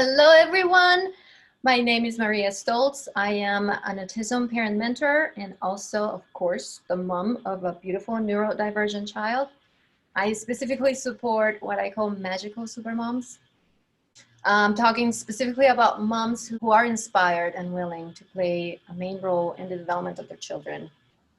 Hello, everyone. My name is Maria Stultz. I am an Autism Parent Mentor and also, of course, the mom of a beautiful neurodivergent child. I specifically support what I call magical supermoms. I'm talking specifically about moms who are inspired and willing to play a main role in the development of their children.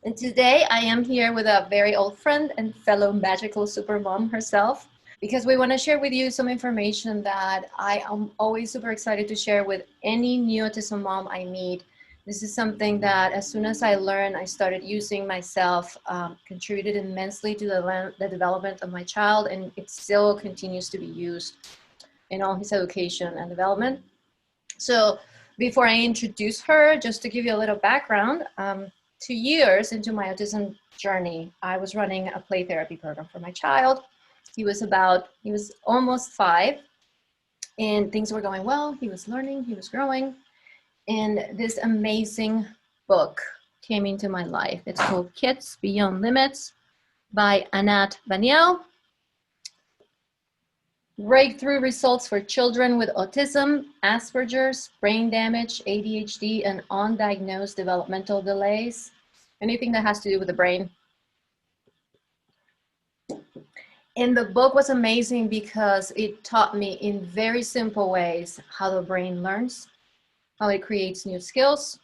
And today I am here with a very old friend and fellow magical supermom herself, because we want to share with you some information that I am always super excited to share with any new autism mom I meet. This is something that as soon as I learned, I started using myself, contributed immensely to the development of my child, and it still continues to be used in all his education and development. So before I introduce her, just to give you a little background, 2 years into my autism journey, I was running a play therapy program for my child. He was almost 5, and things were going well. He was learning, he was growing, and this amazing book came into my life. It's called Kids Beyond Limits by Anat Baniel. Breakthrough results for children with autism, Asperger's, brain damage, ADHD, and undiagnosed developmental delays. Anything that has to do with the brain. And the book was amazing because it taught me in very simple ways how the brain learns, how it creates new skills,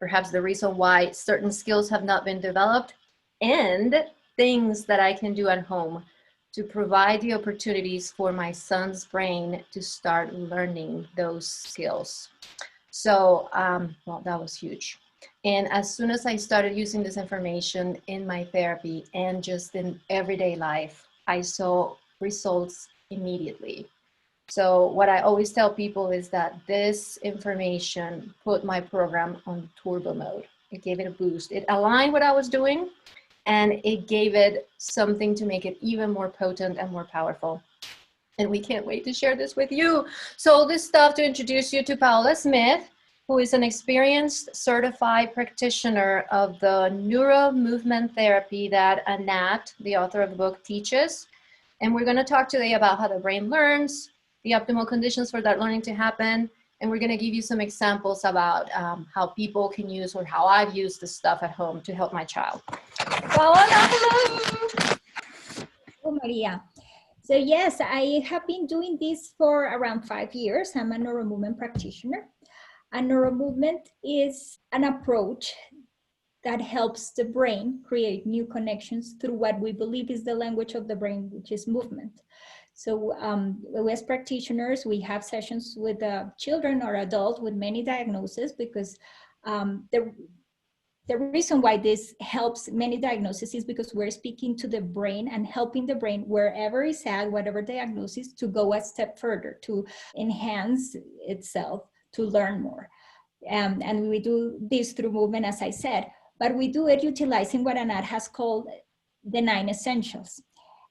perhaps the reason why certain skills have not been developed, and things that I can do at home to provide the opportunities for my son's brain to start learning those skills. So, well, that was huge. And as soon as I started using this information in my therapy and just in everyday life, I saw results immediately. So what I always tell people is that this information put my program on turbo mode. It gave it a boost. It aligned what I was doing, and it gave it something to make it even more potent and more powerful. And we can't wait to share this with you. So all this stuff to introduce you to Paola Smith, who is an experienced certified practitioner of the neuromovement therapy that Anat, the author of the book, teaches. And we're going to talk today about how the brain learns, the optimal conditions for that learning to happen, and we're going to give you some examples about how people can use, or how I've used this stuff at home to help my child. Paola, hello! Hello, Maria. So yes, I have been doing this for around 5 years. I'm a neuromovement practitioner. And neuromovement is an approach that helps the brain create new connections through what we believe is the language of the brain, which is movement. So as practitioners, we have sessions with children or adults with many diagnoses, because the reason why this helps many diagnoses is because we're speaking to the brain and helping the brain wherever it's at, whatever diagnosis, to go a step further, to enhance itself, to learn more. And we do this through movement, as I said, but we do it utilizing what Anat has called the 9 essentials.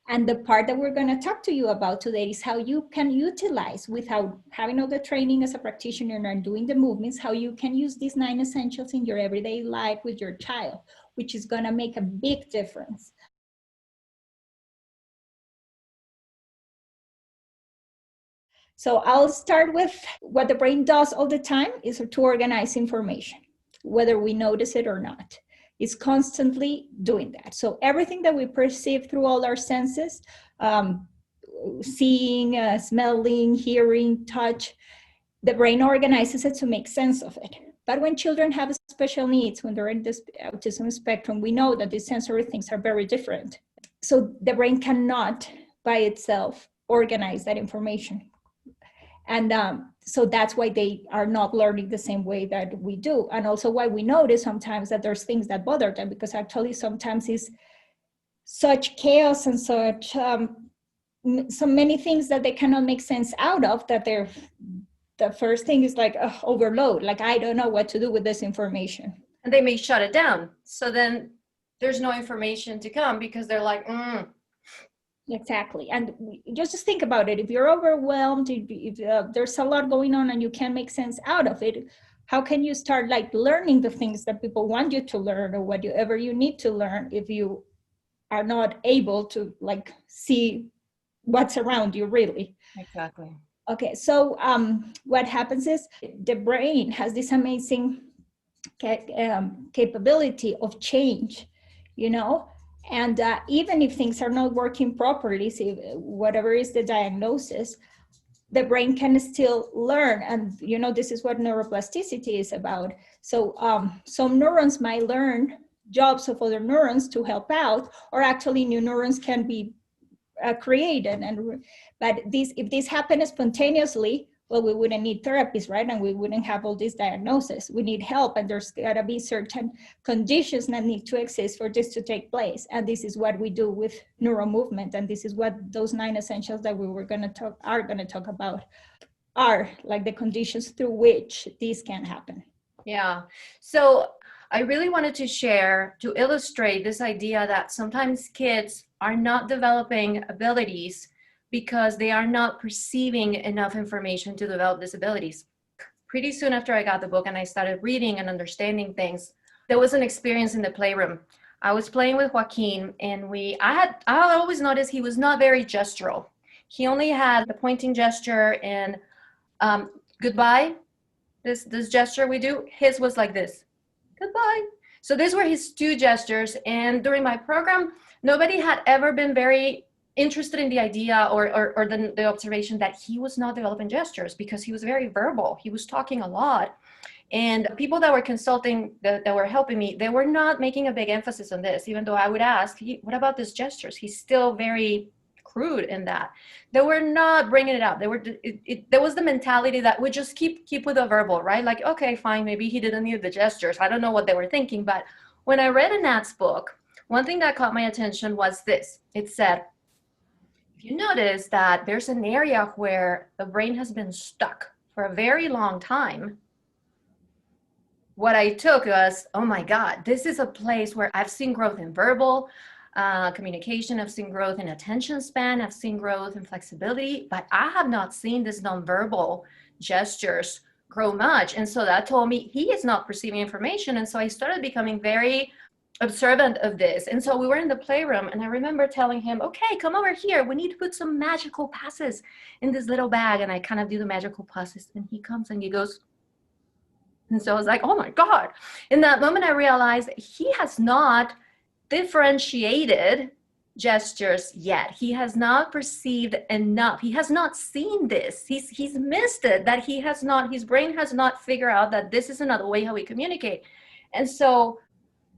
And the part that we're going to talk to you about today is how you can utilize, without having all the training as a practitioner and doing the movements, how you can use these 9 essentials in your everyday life with your child, which is going to make a big difference. So I'll start with what the brain does all the time is to organize information, whether we notice it or not. It's constantly doing that. So everything that we perceive through all our senses, seeing, smelling, hearing, touch, the brain organizes it to make sense of it. But when children have special needs, when they're in this autism spectrum, we know that these sensory things are very different. So the brain cannot by itself organize that information. And so that's why they are not learning the same way that we do. And also why we notice sometimes that there's things that bother them, because actually sometimes it's such chaos and such so many things that they cannot make sense out of, that they're, the first thing is like overload, like I don't know what to do with this information. And they may shut it down. So then there's no information to come because they're like, Exactly. And just think about it. If you're overwhelmed, if there's a lot going on and you can't make sense out of it, how can you start like learning the things that people want you to learn, or whatever you need to learn, if you are not able to like see what's around you really? Exactly. Okay, so what happens is the brain has this amazing capability of change, you know, and even if things are not working properly, see, whatever is the diagnosis, the brain can still learn. And, you know, this is what neuroplasticity is about. So some neurons might learn jobs of other neurons to help out, or actually new neurons can be created. But if this happened spontaneously, well, we wouldn't need therapies, right? And we wouldn't have all these diagnoses. We need help, and there's got to be certain conditions that need to exist for this to take place. And this is what we do with neuromovement, and this is what those 9 essentials that we are going to talk about are, like the conditions through which this can happen. Yeah. So I really wanted to share, to illustrate this idea that sometimes kids are not developing abilities because they are not perceiving enough information to develop these abilities. Pretty soon after I got the book and I started reading and understanding things, there was an experience in the playroom. I was playing with Joaquin, and I always noticed he was not very gestural. He only had the pointing gesture and goodbye. This gesture we do, his was like this, goodbye. So these were his 2 gestures. And during my program, nobody had ever been very interested in the idea or the observation that he was not developing gestures, because he was very verbal. He was talking a lot. And people that were consulting, that were helping me, they were not making a big emphasis on this, even though I would ask, what about these gestures? He's still very crude in that. They were not bringing it up. There was the mentality that we just keep with the verbal, right? Like, okay, fine, maybe he didn't need the gestures. I don't know what they were thinking. But when I read Anat's book, one thing that caught my attention was this. It said, if you notice that there's an area where the brain has been stuck for a very long time, what I took was, oh my God, this is a place where I've seen growth in verbal communication, I've seen growth in attention span, I've seen growth in flexibility, but I have not seen this nonverbal gestures grow much. And so that told me he is not perceiving information. And so I started becoming very observant of this. And so we were in the playroom, and I remember telling him, okay, come over here. We need to put some magical passes in this little bag. And I kind of do the magical passes, and he comes and he goes. And so I was like, oh my God. In that moment, I realized he has not differentiated gestures yet. He has not perceived enough. He has not seen this. He's missed it, that his brain has not figured out that this is another way how we communicate. And so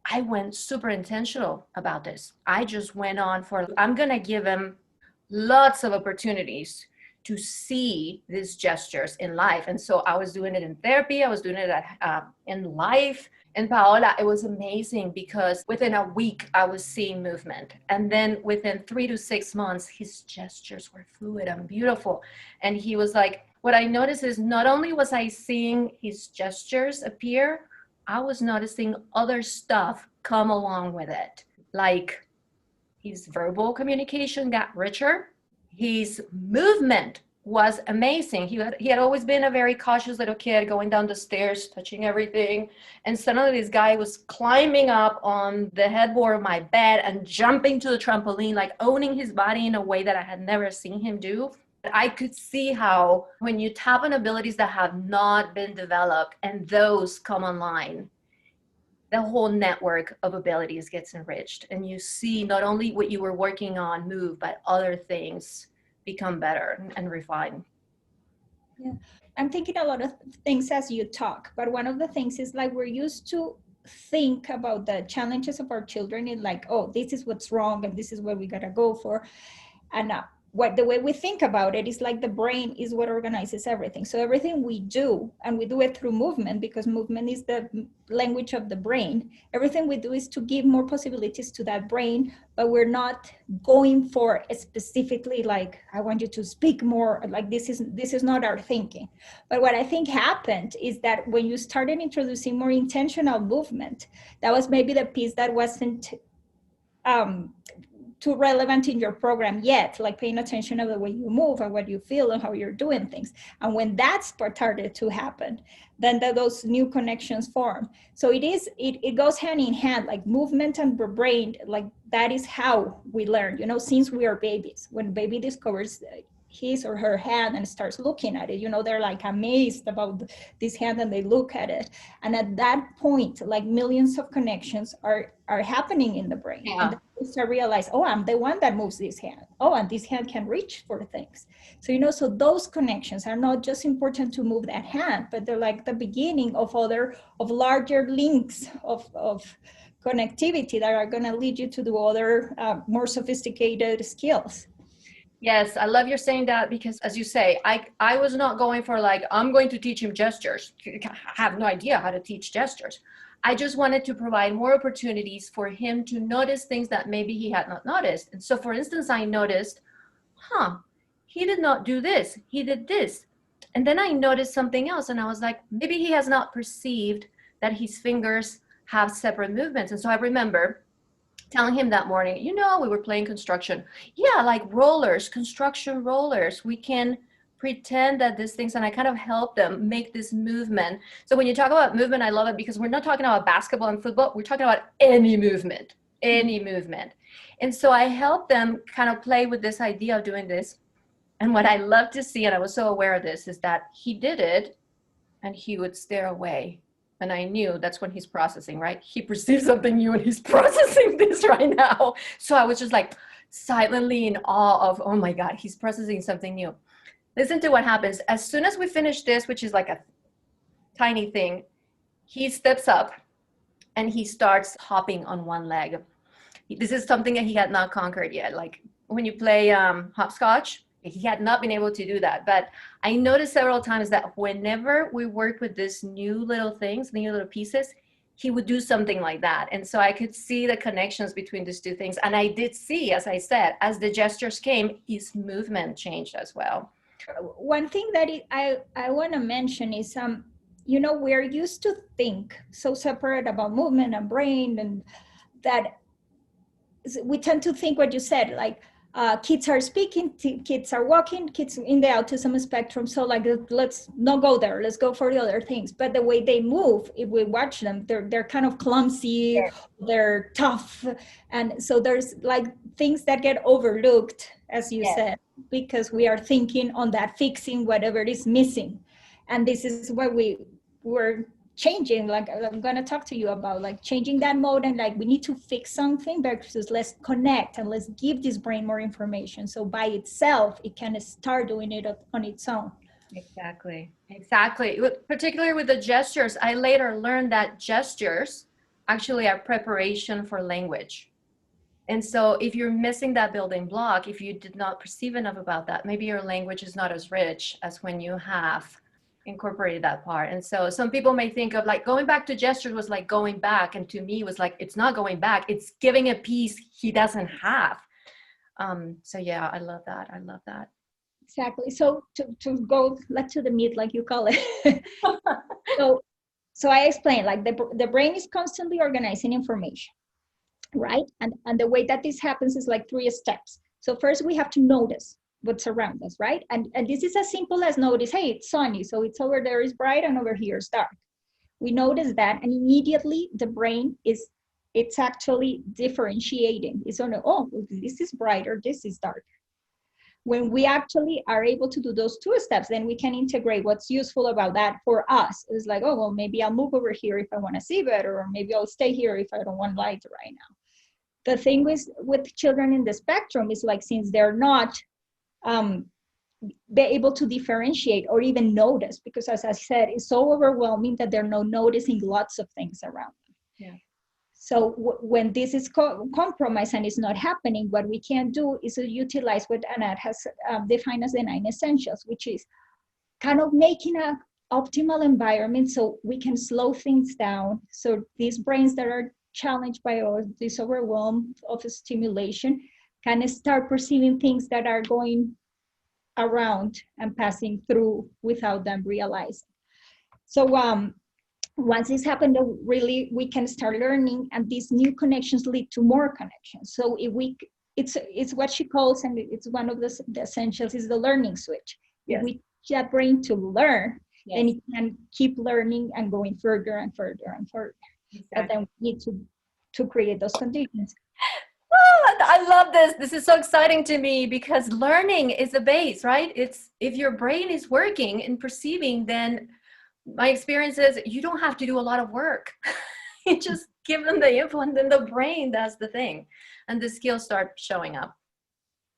I went super intentional about this. I just went on I'm going to give him lots of opportunities to see these gestures in life. And so I was doing it in therapy. I was doing it in life. And Paola, it was amazing, because within a week I was seeing movement. And then within 3 to 6 months, his gestures were fluid and beautiful. And he was like, what I noticed is not only was I seeing his gestures appear, I was noticing other stuff come along with it. Like his verbal communication got richer. His movement was amazing. He had always been a very cautious little kid, going down the stairs, touching everything. And suddenly this guy was climbing up on the headboard of my bed and jumping to the trampoline, like owning his body in a way that I had never seen him do. I could see how when you tap on abilities that have not been developed and those come online, the whole network of abilities gets enriched, and you see not only what you were working on move, but other things become better and refined. Yeah, I'm thinking a lot of things as you talk, but one of the things is like we're used to think about the challenges of our children in like, oh, this is what's wrong and this is what we gotta go for. And the way we think about it is like the brain is what organizes everything. So everything we do, and we do it through movement, because movement is the language of the brain. Everything we do is to give more possibilities to that brain, but we're not going for specifically like, I want you to speak more, like this is not our thinking. But what I think happened is that when you started introducing more intentional movement, that was maybe the piece that wasn't too relevant in your program yet, like paying attention to the way you move and what you feel and how you're doing things. And when that started to happen, then those new connections form. So it goes hand in hand, like movement and the brain, like that is how we learn, since we are babies. When baby discovers his or her hand and starts looking at it. You know, they're like amazed about this hand and they look at it. And at that point, like millions of connections are happening in the brain. Yeah. And they start realize, oh, I'm the one that moves this hand. Oh, and this hand can reach for things. So, you know, so those connections are not just important to move that hand, but they're like the beginning of larger links of connectivity that are going to lead you to do other more sophisticated skills. Yes, I love you're saying that, because as you say, I was not going for like, I'm going to teach him gestures. I have no idea how to teach gestures. I just wanted to provide more opportunities for him to notice things that maybe he had not noticed. And so for instance, I noticed, he did not do this, he did this. And then I noticed something else and I was like, maybe he has not perceived that his fingers have separate movements. And so I remember telling him that morning, you know, we were playing construction. Yeah, like rollers, construction rollers. We can pretend that these things, and I kind of help them make this movement. So when you talk about movement, I love it because we're not talking about basketball and football. We're talking about any movement, any movement. And so I help them kind of play with this idea of doing this. And what I love to see, and I was so aware of this, is that he did it and he would stare away. And I knew that's when he's processing, right? He perceives something new and he's processing this right now. So I was just like silently in awe of, oh my God, he's processing something new. Listen to what happens. As soon as we finish this, which is like a tiny thing, he steps up and he starts hopping on one leg. This is something that he had not conquered yet. Like when you play hopscotch, he had not been able to do that. But I noticed several times that whenever we worked with these new little things, new little pieces, he would do something like that. And so I could see the connections between these two things. And I did see, as I said, as the gestures came, his movement changed as well. One thing that I want to mention is, you know, we're used to think so separate about movement and brain, and that we tend to think what you said, like, kids are speaking, kids are walking, kids in the autism spectrum. So like, let's not go there. Let's go for the other things. But the way they move, if we watch them, they're kind of clumsy, they're tough. And so there's like things that get overlooked, as you said, because we are thinking on that, fixing whatever is missing. And this is where we're changing, like I'm going to talk to you about, like changing that mode, and like we need to fix something versus let's connect and let's give this brain more information. So by itself, it can start doing it on its own. Exactly. Particularly with the gestures, I later learned that gestures actually are preparation for language. And so if you're missing that building block, if you did not perceive enough about that, maybe your language is not as rich as when you have incorporated that part. And so some people may think of like going back to gestures was like going back, and to me was like, it's not going back, it's giving a piece he doesn't have. So yeah, I love that. Exactly. So to go like to the meat, like you call it. so I explained, like the brain is constantly organizing information, right? And the way that this happens is like 3 steps. So first we have to notice what's around us, right? And this is as simple as notice, hey, it's sunny, so it's over there is bright and over here is dark. We notice that, and immediately the brain it's actually differentiating. It's on, oh, this is brighter, this is dark. When we actually are able to do those 2 steps, then we can integrate what's useful about that for us. It's like, oh, well, maybe I'll move over here if I want to see better, or maybe I'll stay here if I don't want light right now. The thing with children in the spectrum is like, since they're not be able to differentiate or even notice, because as I said, it's so overwhelming that they're not noticing lots of things around them. Yeah. So when this is compromised and it's not happening, what we can do is to utilize what Anat has defined as the 9 essentials, which is kind of making an optimal environment so we can slow things down. So these brains that are challenged by this overwhelm of stimulation can start perceiving things that are going around and passing through without them realizing. So once this happens, really we can start learning, and these new connections lead to more connections. So if it's what she calls, and it's one of the essentials, is the learning switch. If we teach that brain to learn, then it can keep learning and going further and further and further. Exactly. But then we need to create those conditions. Oh, I love this. This is so exciting to me because learning is the base, right? It's if your brain is working and perceiving, then my experience is you don't have to do a lot of work. You just give them the info and then the brain does the thing and the skills start showing up.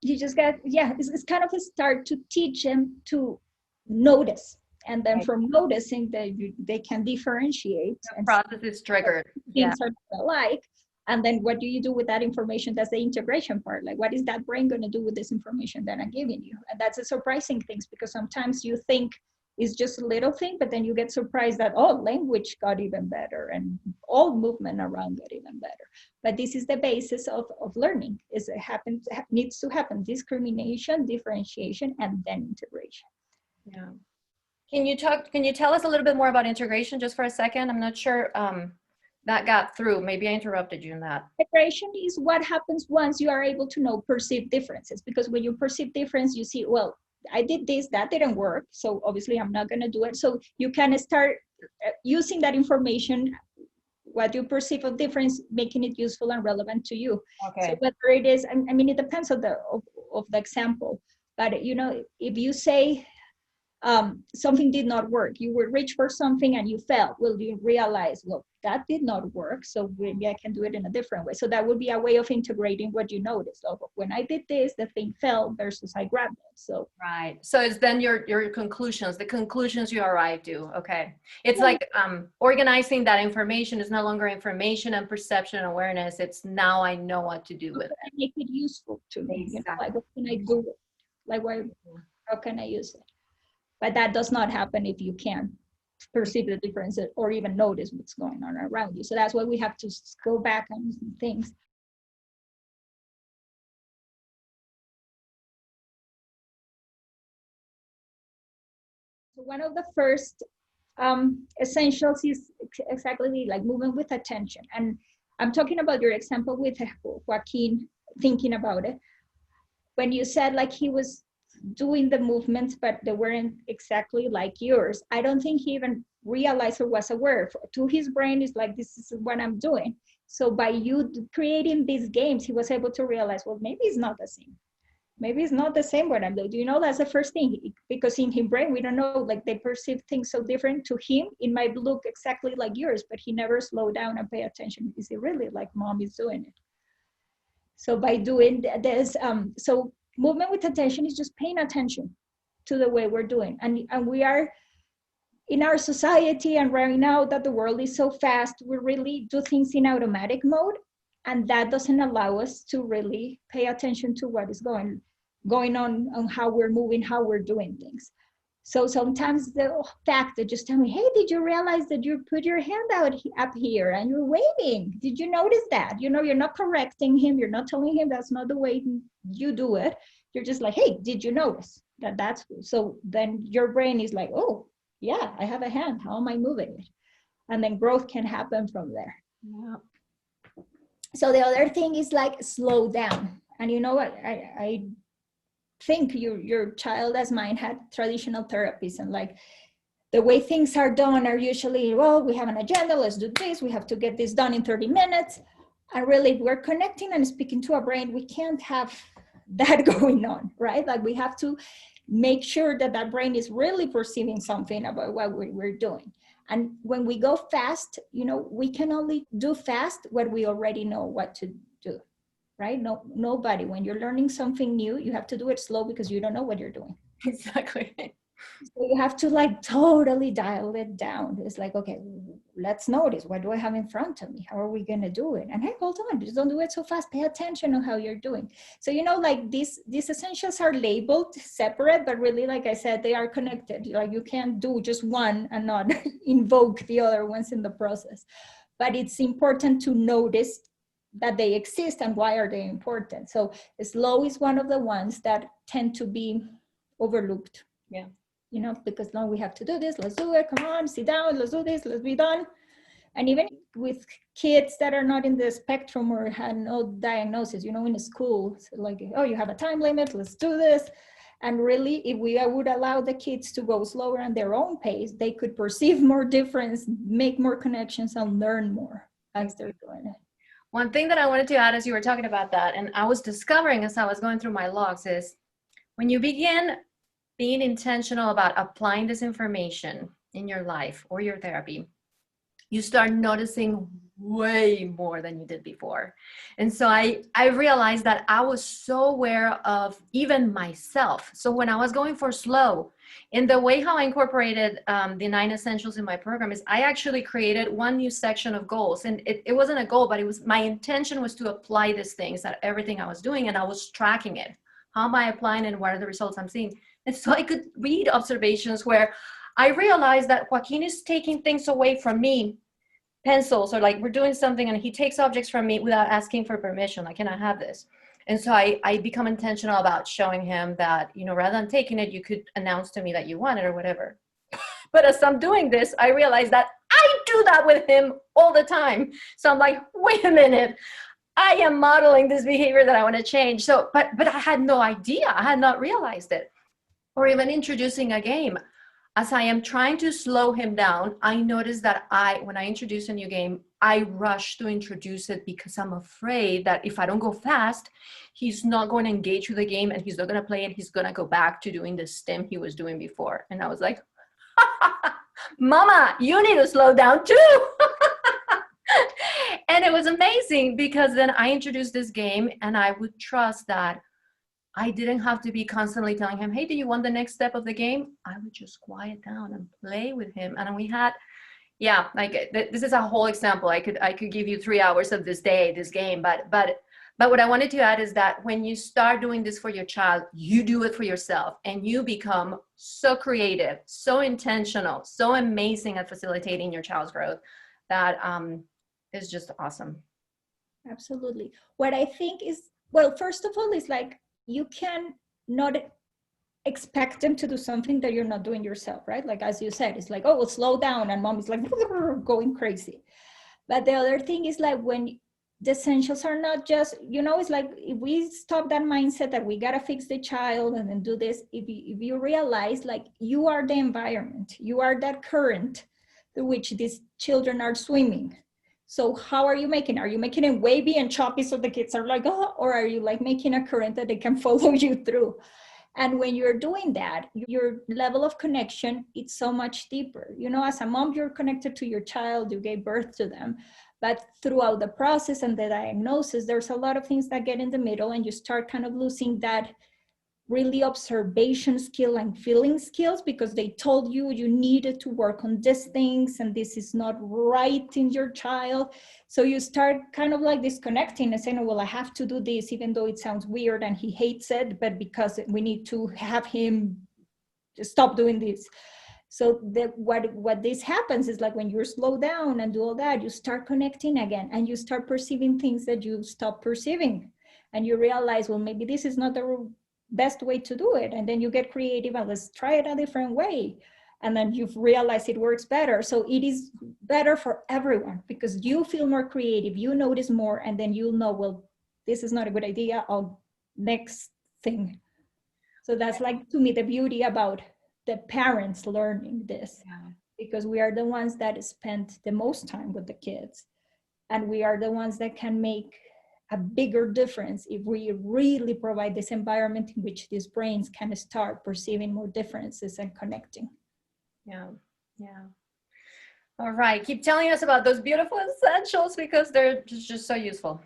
You just got, yeah, it's kind of a start to teach them to notice. And then from noticing, they can differentiate. The process is triggered. Things are alike. And then what do you do with that information? That's the integration part. Like, what is that brain going to do with this information that I'm giving you? And that's a surprising thing, because sometimes you think it's just a little thing, but then you get surprised that, oh, language got even better and all movement around got even better. But this is the basis of learning. Is it needs to happen: discrimination, differentiation, and then integration. Yeah. Can you tell us a little bit more about integration just for a second? I'm not sure that got through. Maybe I interrupted you in that. Integration is what happens once you are able to perceive differences, because when you perceive difference, you see, well, I did this, that didn't work, so obviously I'm not going to do it. So you can start using that information, what you perceive of difference, making it useful and relevant to you. Okay. So whether it is, I mean, it depends on the example, but if you say something did not work, you would reach for something and you fell, well, you realize, well, that did not work, so maybe I can do it in a different way. So that would be a way of integrating what you noticed. So when I did this, the thing fell versus I grabbed it. So right. So it's then your conclusions, the conclusions you arrive to. Okay. It's like organizing that information is no longer information and perception and awareness. It's now I know what to do with it. I make it useful to me. Exactly. Like, what can I do with it? Like, how can I use it? But that does not happen if you can't perceive the difference or even notice what's going on around you. So that's why we have to go back on things. So one of the first essentials is exactly like movement with attention. And I'm talking about your example with Joaquin, thinking about it. When you said like he was doing the movements, but they weren't exactly like yours, I don't think he even realized or was aware. To his brain, is like, this is what I'm doing. So by you creating these games, he was able to realize, well, maybe it's not the same. Maybe it's not the same what I'm doing. Do you know, that's the first thing, because in his brain, we don't know, like they perceive things so different. To him, it might look exactly like yours, but he never slowed down and pay attention. Is it really like mom is doing it? So by doing this, so movement with attention is just paying attention to the way we're doing. And we are in our society, and right now that the world is so fast, we really do things in automatic mode. And that doesn't allow us to really pay attention to what is going on how we're moving, how we're doing things. So sometimes the fact that just tell me, hey, did you realize that you put your hand out up here and you're waving? Did you notice that? You're not correcting him. You're not telling him that's not the way you do it. You're just like, hey, did you notice that's, so then your brain is like, oh, yeah, I have a hand. How am I moving it? And then growth can happen from there. Yeah. So the other thing is like slow down. And you know what? I think your child, as mine, had traditional therapies, and like the way things are done are usually, well, we have an agenda, let's do this, we have to get this done in 30 minutes. And really, if we're connecting and speaking to our brain, we can't have that going on, right? Like we have to make sure that that brain is really perceiving something about what we're doing. And when we go fast, we can only do fast what we already know what to do. Right? Nobody, when you're learning something new, you have to do it slow because you don't know what you're doing. Exactly. So you have to like totally dial it down. It's like, okay, let's notice, what do I have in front of me? How are we going to do it? And hey, hold on, just don't do it so fast. Pay attention on how you're doing. So, like these essentials are labeled separate, but really, like I said, they are connected. Like you can't do just one and not invoke the other ones in the process. But it's important to notice that they exist and why are they important. So slow is one of the ones that tend to be overlooked. Yeah. Because now we have to do this, let's do it, come on, sit down, let's do this, let's be done. And even with kids that are not in the spectrum or had no diagnosis, in school, so like, oh, you have a time limit, let's do this. And really, if we would allow the kids to go slower at their own pace, they could perceive more difference, make more connections, and learn more as they're doing it. One thing that I wanted to add as you were talking about that, and I was discovering as I was going through my logs, is when you begin being intentional about applying this information in your life or your therapy, you start noticing way more than you did before. And so I realized that I was so aware of even myself. So when I was going for slow, in the way how I incorporated the 9 essentials in my program is I actually created one new section of goals. And it wasn't a goal, but it was, my intention was to apply these things at everything I was doing, and I was tracking it. How am I applying and what are the results I'm seeing? And so I could read observations where I realized that Joaquin is taking things away from me, pencils, or like we're doing something and he takes objects from me without asking for permission. Like, can I have this? And so I become intentional about showing him that, you know, rather than taking it, you could announce to me that you want it or whatever. But as I'm doing this, I realize that I do that with him all the time. So I'm like, wait a minute, I am modeling this behavior that I want to change. So, but I had no idea. I had not realized it. Or even introducing a game. As I am trying to slow him down, I notice that when I introduce a new game, I rush to introduce it because I'm afraid that if I don't go fast, he's not going to engage with the game and he's not going to play it. He's going to go back to doing the stem he was doing before. And I was like, Mama, you need to slow down too. And it was amazing because then I introduced this game and I would trust that I didn't have to be constantly telling him, hey, do you want the next step of the game? I would just quiet down and play with him. And we had, yeah, like this is a whole example. I could give you 3 hours of this game, but what I wanted to add is that when you start doing this for your child, you do it for yourself and you become so creative, so intentional, so amazing at facilitating your child's growth that is just awesome. Absolutely. What I think is, well, first of all, is like, you can not expect them to do something that you're not doing yourself, right? Like, as you said, it's like, oh, well, slow down, and mom is like going crazy. But the other thing is like, when the essentials are not just, you know, it's like, if we stop that mindset that we gotta fix the child and then do this, if you realize like you are the environment, you are that current through which these children are swimming. So how are you making? Are you making it wavy and choppy so the kids are like, oh, or are you like making a current that they can follow you through? And when you're doing that, your level of connection, it's so much deeper. You know, as a mom, you're connected to your child, you gave birth to them. But throughout the process and the diagnosis, there's a lot of things that get in the middle, and you start kind of losing that really observation skill and feeling skills because they told you you needed to work on these things and this is not right in your child. So you start kind of like disconnecting and saying, oh, well, I have to do this even though it sounds weird and he hates it, but because we need to have him stop doing this. So what this happens is like, when you slow down and do all that, you start connecting again and you start perceiving things that you stop perceiving, and you realize, well, maybe this is not the best way to do it. And then you get creative and let's try it a different way. And then you've realized it works better. So it is better for everyone because you feel more creative, you notice more, and then you'll know, well, this is not a good idea. I'll next thing. So that's like, to me, the beauty about the parents learning this, because we are the ones that spend the most time with the kids. And we are the ones that can make a bigger difference if we really provide this environment in which these brains can start perceiving more differences and connecting. Yeah, yeah. All right, keep telling us about those beautiful essentials because they're just so useful.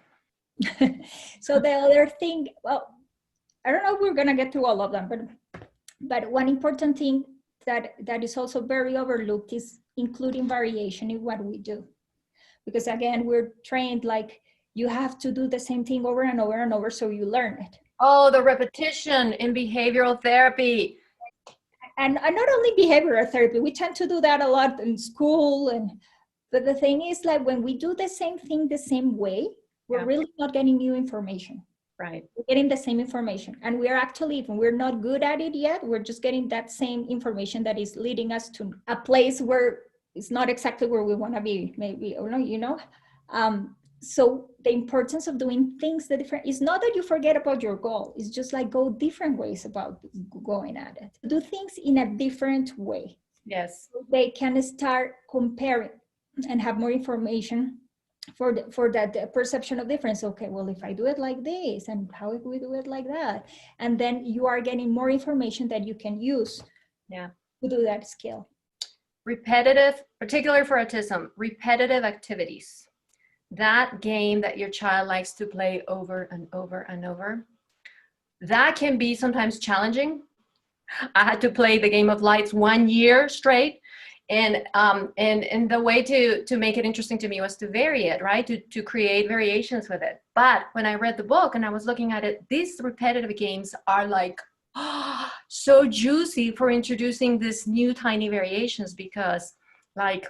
So the other thing, well, I don't know if we're gonna get through all of them, but one important thing that is also very overlooked is including variation in what we do. Because again, we're trained like, you have to do the same thing over and over and over so you learn it. Oh, the repetition in behavioral therapy. And not only behavioral therapy, we tend to do that a lot in school. But the thing is, like, when we do the same thing the same way, we're really not getting new information. Right. We're getting the same information. And we're actually, even we're not good at it yet, we're just getting that same information that is leading us to a place where it's not exactly where we want to be, maybe, or no, you know? So the importance of doing things that different is not that you forget about your goal. It's just like, go different ways about going at it. Do things in a different way. Yes. So they can start comparing and have more information for that perception of difference. Okay, well, if I do it like this, and how if we do it like that, and then you are getting more information that you can use to do that skill. Repetitive, particularly for autism, repetitive activities. That game that your child likes to play over and over and over, that can be sometimes challenging. I had to play the game of lights 1 year straight. And the way to make it interesting to me was to vary it, right? To create variations with it. But when I read the book and I was looking at it, these repetitive games are like, so juicy for introducing these new tiny variations, because, like,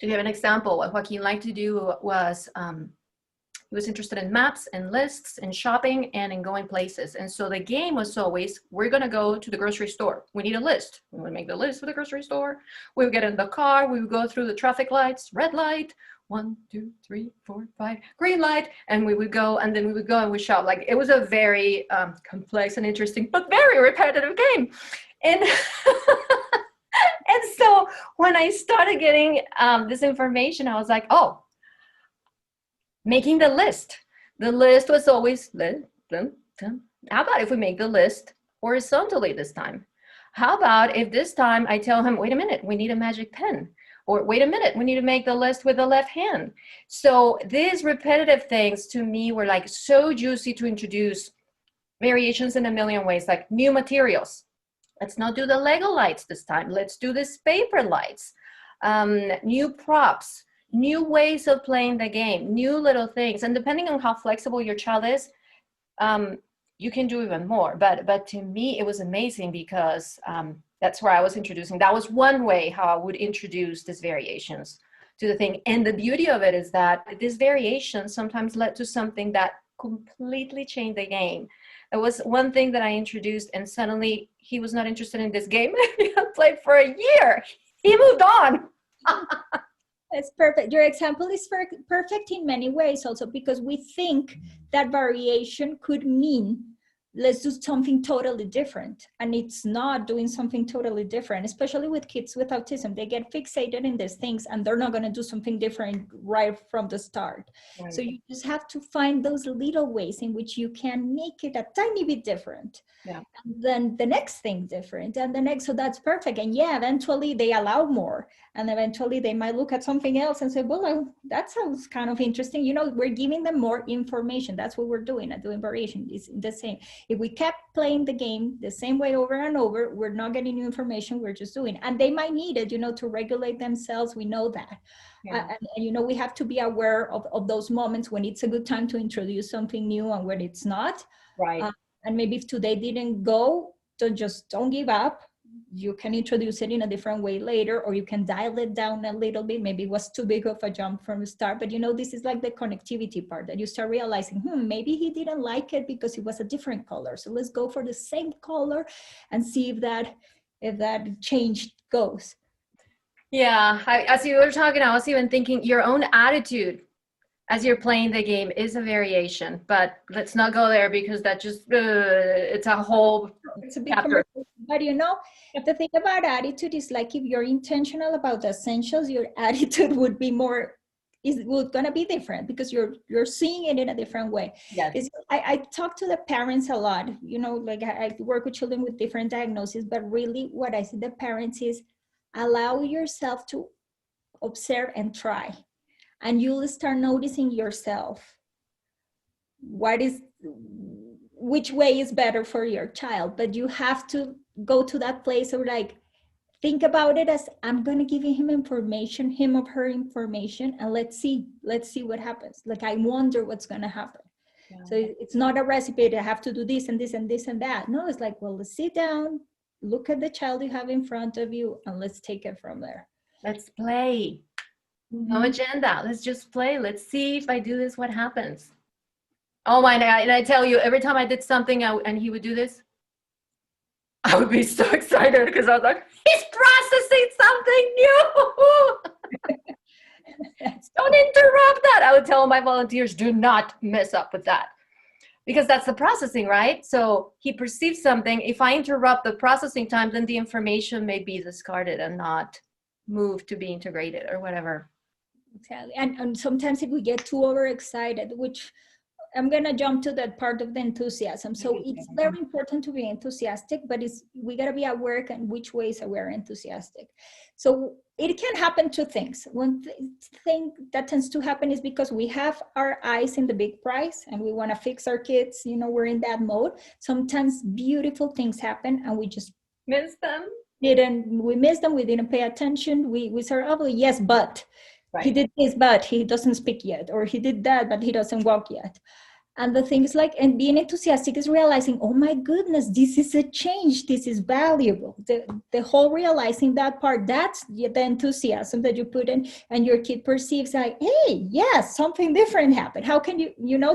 to give an example, what Joaquin liked to do was, he was interested in maps and lists and shopping and in going places. And so the game was always, we're going to go to the grocery store. We need a list. We would make the list for the grocery store. We would get in the car. We would go through the traffic lights, red light, 1, 2, 3, 4, 5, green light. And we would go, and then we would go and we shop. Like, it was a very complex and interesting, but very repetitive game. And and so when I started getting this information, I was like, oh, making the list. The list was always, how about if we make the list horizontally this time? How about if this time I tell him, wait a minute, we need a magic pen. Or wait a minute, we need to make the list with the left hand. So these repetitive things to me were like so juicy to introduce variations in a million ways, like new materials. Let's not do the Lego lights this time. Let's do this paper lights. New props, new ways of playing the game, new little things. And depending on how flexible your child is, you can do even more. But to me, it was amazing because that's where I was introducing. That was one way how I would introduce these variations to the thing. And the beauty of it is that these variations sometimes led to something that completely changed the game. It was one thing that I introduced, and suddenly he was not interested in this game. He had played for a year. He moved on. That's perfect. Your example is perfect in many ways also, because we think that variation could mean let's do something totally different. And it's not doing something totally different, especially with kids with autism. They get fixated in these things and they're not going to do something different right from the start. Right. So you just have to find those little ways in which you can make it a tiny bit different. Yeah. And then the next thing different, and the next, so that's perfect. And yeah, eventually they allow more, and eventually they might look at something else and say, well, that sounds kind of interesting. You know, we're giving them more information. That's what we're doing at doing variation. It's the same. If we kept playing the game the same way over and over, we're not getting new information, we're just doing. And they might need it, you know, to regulate themselves. We know that. Yeah. And, you know, we have to be aware of those moments when it's a good time to introduce something new and when it's not. Right. And maybe if today didn't go, don't give up. You can introduce it in a different way later, or you can dial it down a little bit. Maybe it was too big of a jump from the start, but you know, this is like the connectivity part that you start realizing, maybe he didn't like it because it was a different color. So let's go for the same color and see if that change goes. Yeah, as you were talking, I was even thinking your own attitude as you're playing the game is a variation, but let's not go there because that just, it's a whole big conversation. But you know, the thing about attitude is like if you're intentional about the essentials, your attitude would be gonna be different because you're seeing it in a different way. Yes. I talk to the parents a lot, you know, like I work with children with different diagnoses, but really what I see the parents is allow yourself to observe and try. And you'll start noticing yourself. Which way is better for your child? But you have to go to that place of like, think about it as I'm going to give him information, him or her information, and let's see what happens. Like, I wonder what's going to happen. Yeah. So it's not a recipe to have to do this and this and this and that. No, it's like, well, let's sit down, look at the child you have in front of you, and let's take it from there. Let's play. No agenda. Let's just play. Let's see if I do this, what happens. Oh my, and I tell you, every time I did something and he would do this, I would be so excited because I was like, he's processing something new. Don't interrupt that. I would tell my volunteers, do not mess up with that. Because that's the processing, right? So he perceives something. If I interrupt the processing time, then the information may be discarded and not moved to be integrated or whatever. Exactly. And sometimes if we get too overexcited, which I'm going to jump to that part of the enthusiasm. So it's very important to be enthusiastic, but we got to be aware in which ways we're enthusiastic. So it can happen two things. One thing that tends to happen is because we have our eyes in the big prize and we want to fix our kids, we're in that mode. Sometimes beautiful things happen and we just miss them. We missed them, we didn't pay attention, we said, oh, yes, but Right. He did this, but he doesn't speak yet, or he did that, but he doesn't walk yet. And the thing is and being enthusiastic is realizing, oh my goodness, this is a change, this is valuable. The whole realizing that part, that's the enthusiasm that you put in, and your kid perceives like, hey, yes, something different happened. How can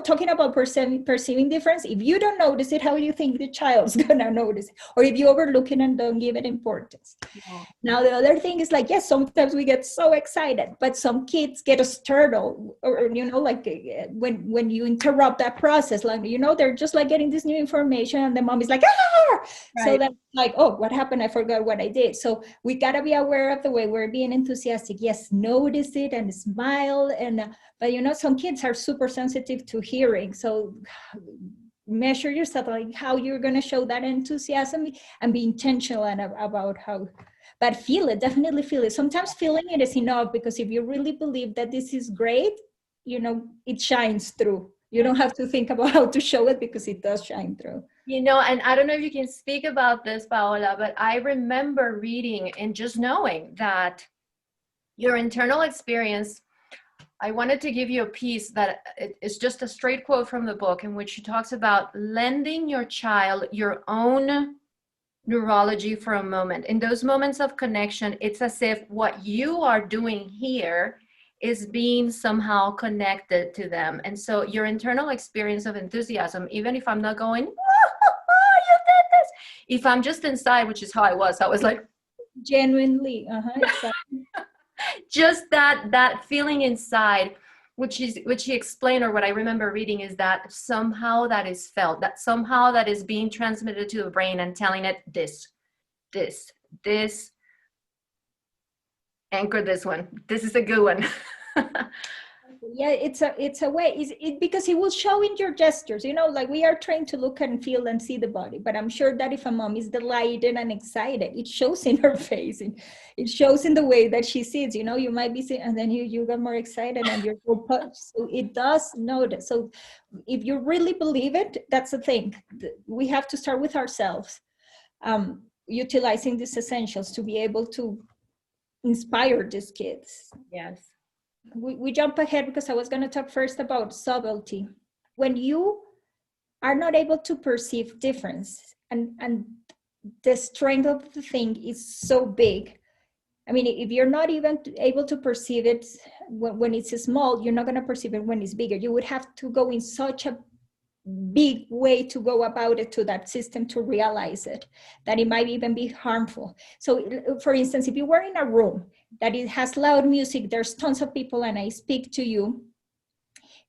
talking about perceiving difference, if you don't notice it, how do you think the child's gonna notice it? Or if you overlook it and don't give it importance. Yeah. Now, the other thing is yes, sometimes we get so excited, but some kids get a startle, or when you interrupt that process, they're just getting this new information and the mom is like, ah! Right. So that's oh, what happened? I forgot what I did. So we got to be aware of the way we're being enthusiastic. Yes, notice it and smile. But some kids are super sensitive to hearing. So measure yourself, how you're going to show that enthusiasm, and be intentional about how. But feel it, definitely feel it. Sometimes feeling it is enough, because if you really believe that this is great, it shines through. You don't have to think about how to show it, because it does shine through. And I don't know if you can speak about this, Paola, but I remember reading and just knowing that your internal experience, I wanted to give you a piece that is just a straight quote from the book, in which she talks about lending your child your own neurology for a moment. In those moments of connection, it's as if what you are doing here is being somehow connected to them. And so your internal experience of enthusiasm, even if I'm not going, you did this, if I'm just inside, which is how I was like genuinely, exactly. Just that feeling inside, which he explained, or what I remember reading, is that somehow that is felt, that somehow that is being transmitted to the brain and telling it this, anchor this one, this is a good one. Yeah, it's a way, because it will show in your gestures, we are trained to look and feel and see the body, but I'm sure that if a mom is delighted and excited, it shows in her face, and it shows in the way that she sits. You might be sitting and then you get more excited and you're so punched. So it does notice. So if you really believe it, that's the thing. We have to start with ourselves, utilizing these essentials to be able to inspire these kids. Yes. We jump ahead, because I was going to talk first about subtlety. When you are not able to perceive difference, and the strength of the thing is so big. I mean, if you're not even able to perceive it when it's small, you're not going to perceive it when it's bigger. You would have to go in such a big way to go about it, to that system, to realize it, that it might even be harmful. So for instance, if you were in a room that it has loud music, there's tons of people, and I speak to you,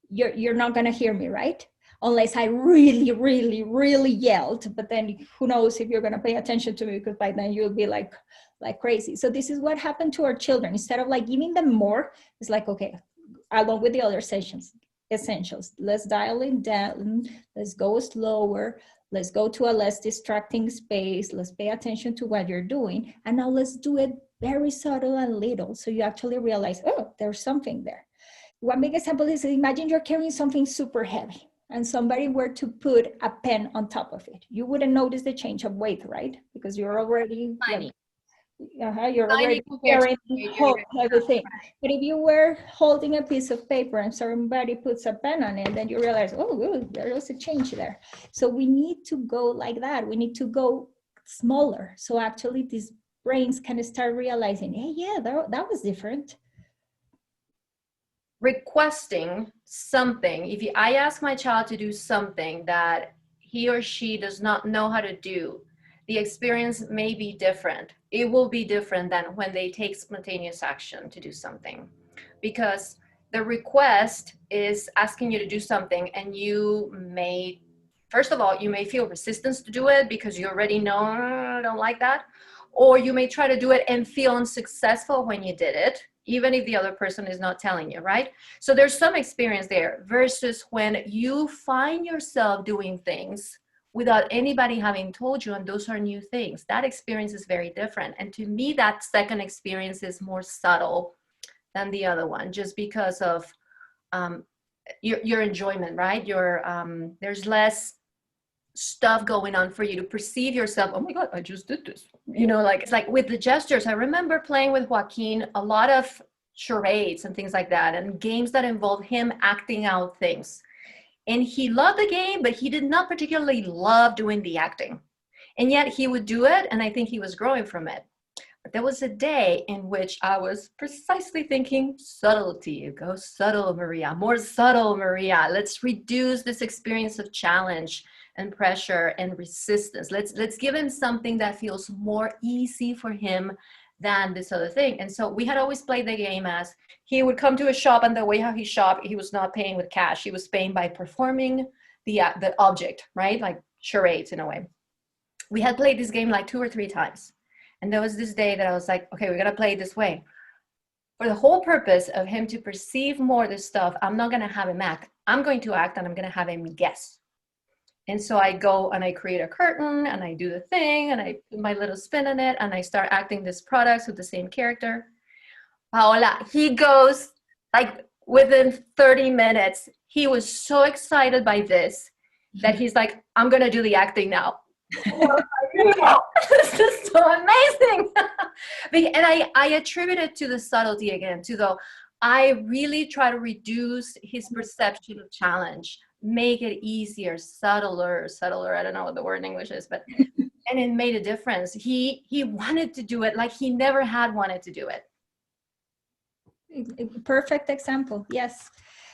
you're not going to hear me, right? Unless I really, really, really yelled. But then who knows if you're going to pay attention to me, because by then you'll be like crazy. So this is what happened to our children. Instead of giving them more, it's okay, along with the other essentials, let's dial it down, let's go slower, let's go to a less distracting space, let's pay attention to what you're doing, and now let's do it very subtle and little, so you actually realize, oh, there's something there. One big example is, imagine you're carrying something super heavy and somebody were to put a pen on top of it. You wouldn't notice the change of weight, right? Because you're already tiny. You're already carrying everything. But if you were holding a piece of paper and somebody puts a pen on it, then you realize, oh, there was a change there. So we need to go like that. We need to go smaller. So actually these brains can start realizing, hey, yeah, that was different. Requesting something, if I ask my child to do something that he or she does not know how to do, the experience may be different. It will be different than when they take spontaneous action to do something, because the request is asking you to do something, and you may, first of all, you may feel resistance to do it because you already know, I don't like that. Or you may try to do it and feel unsuccessful when you did it, even if the other person is not telling you, right? So there's some experience there versus when you find yourself doing things without anybody having told you, and those are new things. That experience is very different. And to me, that second experience is more subtle than the other one, just because of your enjoyment, right? There's less stuff going on for you to perceive yourself. Oh my God, I just did this. You know, like it's like with the gestures. I remember playing with Joaquin a lot of charades and things like that, and games that involve him acting out things. And he loved the game, but he did not particularly love doing the acting. And yet he would do it, and I think he was growing from it. But there was a day in which I was precisely thinking, subtlety, go subtle, Maria, more subtle, Maria. Let's reduce this experience of challenge and pressure and resistance. Let's give him something that feels more easy for him than this other thing. And so we had always played the game as he would come to a shop, and the way how he shopped, he was not paying with cash. He was paying by performing the object, right? Like charades in a way. We had played this game like 2 or 3 times. And there was this day that I was like, okay, we're gonna play it this way. For the whole purpose of him to perceive more this stuff, I'm not gonna have him act. I'm going to act, and I'm gonna have him guess. And so I go and I create a curtain, and I do the thing, and I put my little spin on it, and I start acting this product with the same character. Paola, he goes like within 30 minutes, he was so excited by this that he's like, I'm gonna do the acting now. This is so amazing. And I attribute it to the subtlety again, to the, I really try to reduce his perception of challenge, make it easier, subtler, I don't know what the word in English is, but, and it made a difference. He wanted to do it like he never had wanted to do it. Perfect example, yes.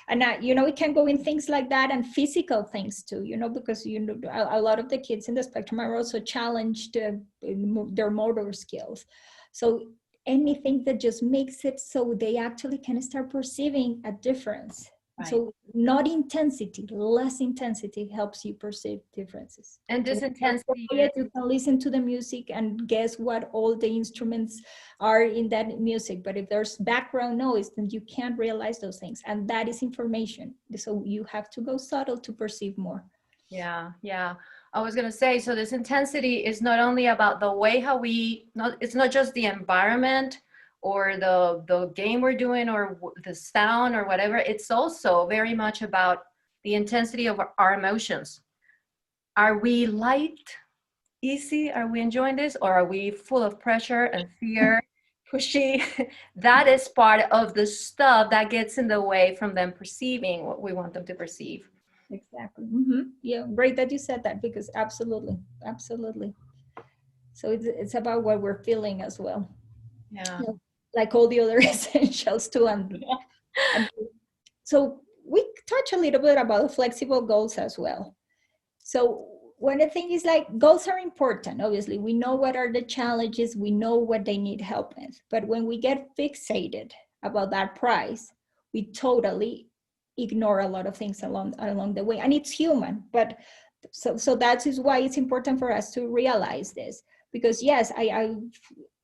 And we can go in things like that and physical things too, because a lot of the kids in the spectrum are also challenged their motor skills. So anything that just makes it so they actually can start perceiving a difference. Right. So not intensity, less intensity helps you perceive differences. And this intensity, you can listen to the music and guess what all the instruments are in that music. But if there's background noise, then you can't realize those things. And that is information. So you have to go subtle to perceive more. Yeah. I was going to say, so this intensity is not only about the way how it's not just the environment or the game we're doing or the sound or whatever. It's also very much about the intensity of our emotions. Are we light, easy? Are we enjoying this? Or are we full of pressure and fear, pushy? That is part of the stuff that gets in the way from them perceiving what we want them to perceive. Exactly. Mm-hmm. Yeah, great that you said that, because absolutely. So it's about what we're feeling as well. Yeah. Like all the other essentials too. And so we touch a little bit about flexible goals as well. So one of the things is like goals are important. Obviously, we know what are the challenges, we know what they need help with. But when we get fixated about that price, we totally ignore a lot of things along the way. And it's human. But so that is why it's important for us to realize this. Because yes, I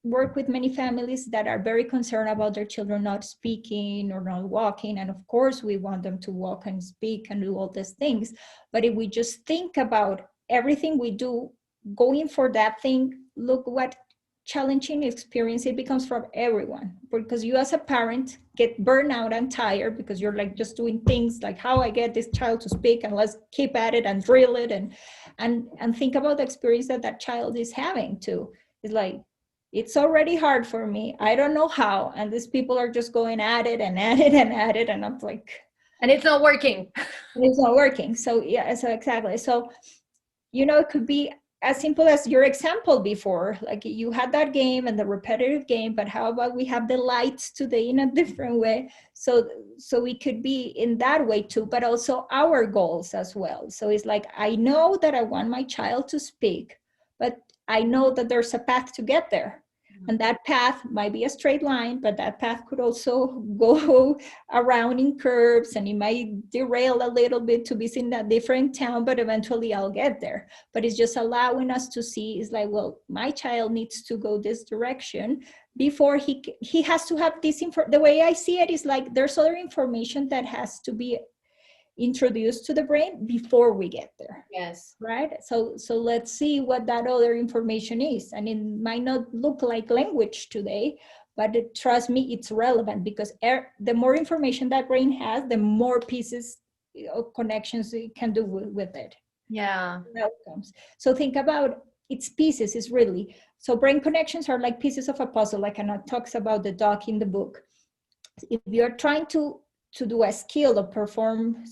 work with many families that are very concerned about their children not speaking or not walking. And of course, we want them to walk and speak and do all these things. But if we just think about everything we do, going for that thing, look what challenging experience it becomes for everyone. Because you as a parent get burnt out and tired because you're like just doing things like how I get this child to speak, and let's keep at it and drill it and think about the experience that child is having too. It's like, it's already hard for me. I don't know how. And these people are just going at it. And I'm like, and it's not working. It's not working. So yeah, so exactly. So, it could be as simple as your example before, like you had that game and the repetitive game, but how about we have the lights today in a different way? So we could be in that way too, but also our goals as well. So it's like, I know that I want my child to speak, but I know that there's a path to get there. And that path might be a straight line, but that path could also go around in curves, and it might derail a little bit to be in a different town, but eventually I'll get there. But it's just allowing us to see, is like, well, my child needs to go this direction before he has to have this info. The way I see it is like, there's other information that has to be introduced to the brain before we get there. Yes. Right? So let's see what that other information is. And it might not look like language today, but trust me, it's relevant, because the more information that brain has, the more pieces of connections it can do with it. Yeah. Outcomes. So think about its pieces is really, so brain connections are like pieces of a puzzle, like Anat talks about the dog in the book. If you're trying to do a skill or perform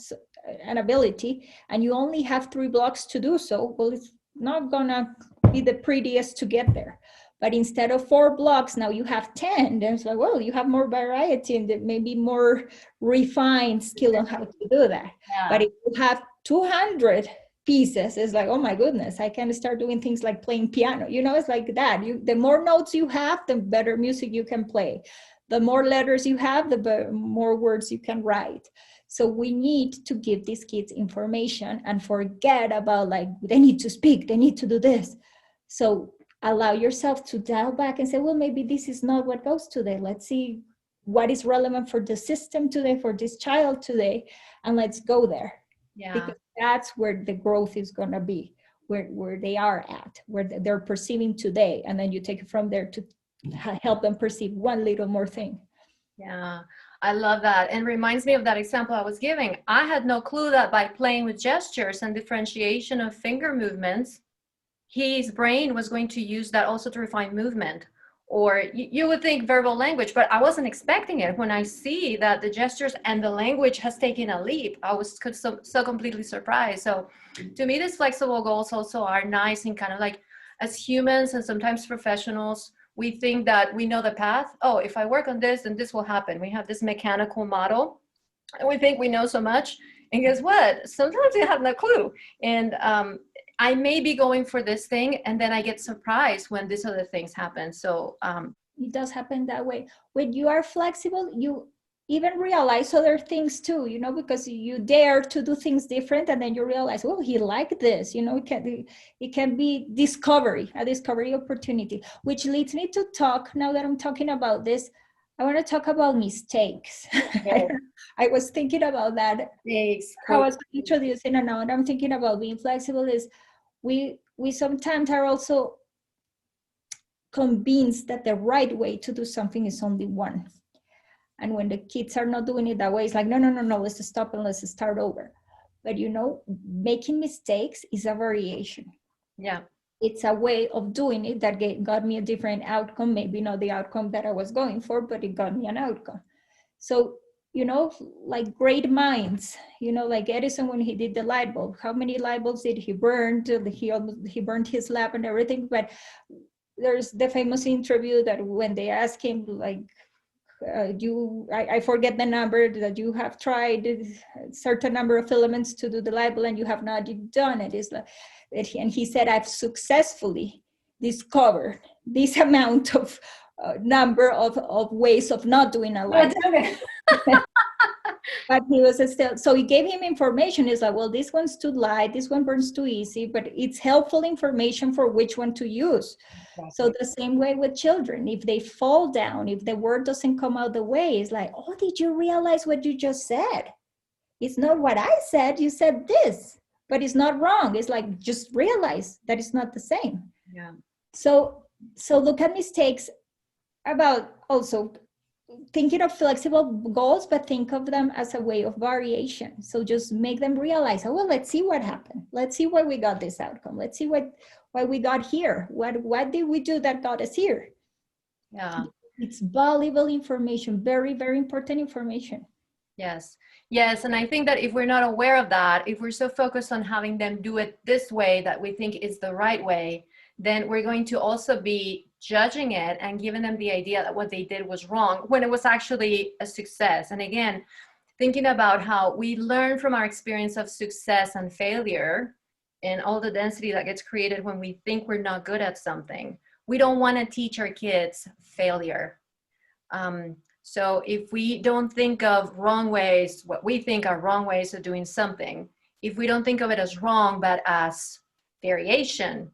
an ability, and you only have 3 blocks to do so, well, it's not gonna be the prettiest to get there. But instead of 4 blocks, now you have 10. Then it's like, well, you have more variety and maybe more refined skill on how to do that. Yeah. But if you have 200 pieces, it's like, oh my goodness, I can start doing things like playing piano. You know, it's like that. The more notes you have, the better music you can play. The more letters you have, the more words you can write. So we need to give these kids information and forget about like, they need to speak, they need to do this. So allow yourself to dial back and say, well, maybe this is not what goes today. Let's see what is relevant for the system today, for this child today, and let's go there. Yeah. Because that's where the growth is gonna be, where they are at, where they're perceiving today. And then you take it from there to help them perceive one little more thing. Yeah, I love that. And reminds me of that example I was giving. I had no clue that by playing with gestures and differentiation of finger movements, his brain was going to use that also to refine movement. Or you would think verbal language, but I wasn't expecting it. When I see that the gestures and the language has taken a leap, I was so completely surprised. So to me, these flexible goals also are nice, and kind of like, as humans and sometimes professionals, we think that we know the path. Oh, if I work on this, then this will happen. We have this mechanical model, and we think we know so much. And guess what? Sometimes we have no clue. And I may be going for this thing, and then I get surprised when these other things happen. So it does happen that way. When you are flexible, you even realize other things too, you know, because you dare to do things different, and then you realize, oh, he liked this, you know. It can be a discovery opportunity, which leads me to talk, now that I'm talking about this, I want to talk about mistakes. okay. I was thinking about that. Mistakes. I was introducing, and now I'm thinking about being flexible is we sometimes are also convinced that the right way to do something is only one. And when the kids are not doing it that way, it's like, no, let's stop and let's start over. But you know, making mistakes is a variation. Yeah. It's a way of doing it that got me a different outcome, maybe not the outcome that I was going for, but it got me an outcome. So, you know, like great minds, you know, like Edison when he did the light bulb, how many light bulbs did he burn? He burned his lab and everything. But there's the famous interview that when they asked him, like, I forget the number, that you have tried a certain number of filaments to do the light bulb and you have not done it. Is like, and he said, I've successfully discovered this amount of number of ways of not doing a light bulb. But he was still, so he gave him information. He's like, well, this one's too light, this one burns too easy, but it's helpful information for which one to use. Exactly. So the same way with children, if they fall down, if the word doesn't come out the way, it's like, oh, did you realize what you just said? It's not what I said, you said this, but it's not wrong. It's like, just realize that it's not the same. Yeah. So look at mistakes about also thinking of flexible goals, but think of them as a way of variation. So just make them realize, oh, well, let's see what happened. Let's see why we got this outcome. Let's see why we got here. What did we do that got us here? Yeah. It's valuable information, very, very important information. Yes. Yes. And I think that if we're not aware of that, if we're so focused on having them do it this way that we think is the right way, then we're going to also be judging it and giving them the idea that what they did was wrong when it was actually a success. And again, thinking about how we learn from our experience of success and failure and all the density that gets created when we think we're not good at something. we don't want to teach our kids failure. So if we don't think of wrong ways, what we think are wrong ways of doing something, if we don't think of it as wrong, but as variation,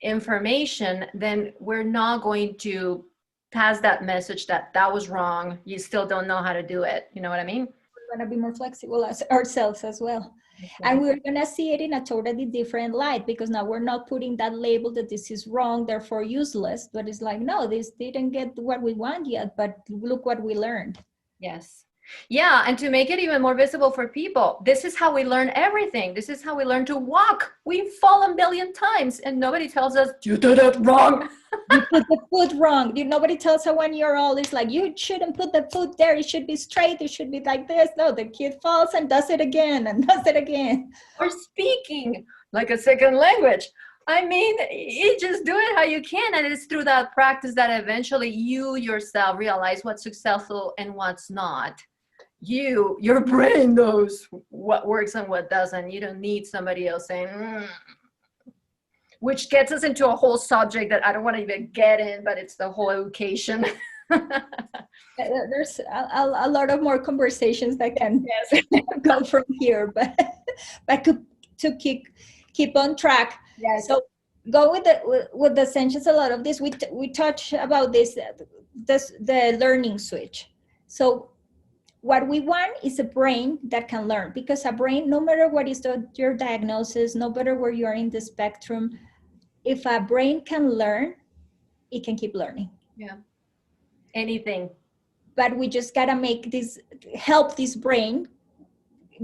information, then we're not going to pass that message that that was wrong. You still don't know how to do it. You know what I mean? We're going to be more flexible as ourselves as well. Exactly. And we're going to see it in a totally different light, because now we're not putting that label that this is wrong, therefore useless, but it's like, no, this didn't get what we want yet, but look what we learned. Yes. Yeah, and to make it even more visible for people, this is how we learn everything. This is how we learn to walk. We've fallen a billion times and nobody tells us, you did it wrong. You put the foot wrong. Nobody tells a 1-year-old, it's like, you shouldn't put the foot there. It should be straight. It should be like this. No, the kid falls and does it again and does it again. Or speaking like a second language. I mean, you just do it how you can. And it's through that practice that eventually you yourself realize what's successful and what's not. Your brain knows what works and what doesn't. You don't need somebody else saying, which gets us into a whole subject that I don't want to even get in, but it's the whole education. There's a lot of more conversations that can go from here, but to keep on track. Yes. So go with the essentials. A lot of this we touch about the learning switch. So what we want is a brain that can learn, because a brain, no matter what is your diagnosis, no matter where you are in the spectrum, if a brain can learn, it can keep learning. Yeah. Anything. But we just gotta help this brain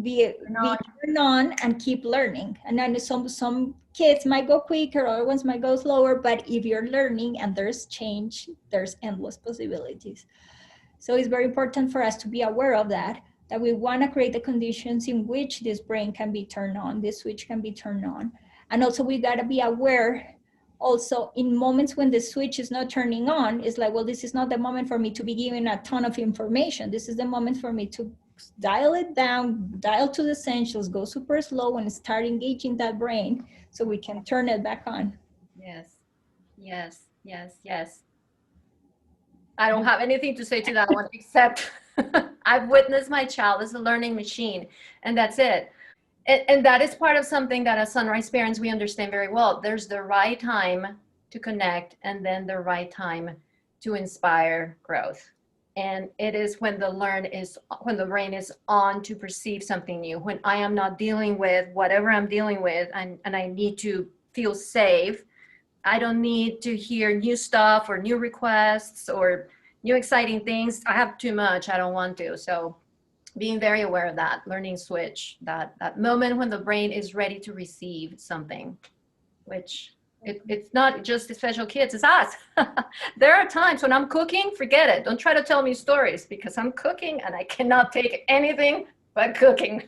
be turned on and keep learning. And then some kids might go quicker, other ones might go slower, but if you're learning and there's change, there's endless possibilities. So it's very important for us to be aware of that we want to create the conditions in which this brain can be turned on, this switch can be turned on. And also we got to be aware also in moments when the switch is not turning on, it's like, well, this is not the moment for me to be given a ton of information. This is the moment for me to dial it down, dial to the essentials, go super slow and start engaging that brain so we can turn it back on. Yes, yes, yes, yes. I don't have anything to say to that one, except I've witnessed my child as a learning machine, and that's it. And that is part of something that as Sunrise parents, we understand very well. There's the right time to connect, and then the right time to inspire growth. And it is when the brain is on to perceive something new, when I am not dealing with whatever I'm dealing with, and I need to feel safe. I don't need to hear new stuff or new requests or new exciting things. I have too much. I don't want to. So being very aware of that, learning switch, that moment when the brain is ready to receive something, which it's not just the special kids, it's us. There are times when I'm cooking, forget it. Don't try to tell me stories, because I'm cooking and I cannot take anything but cooking.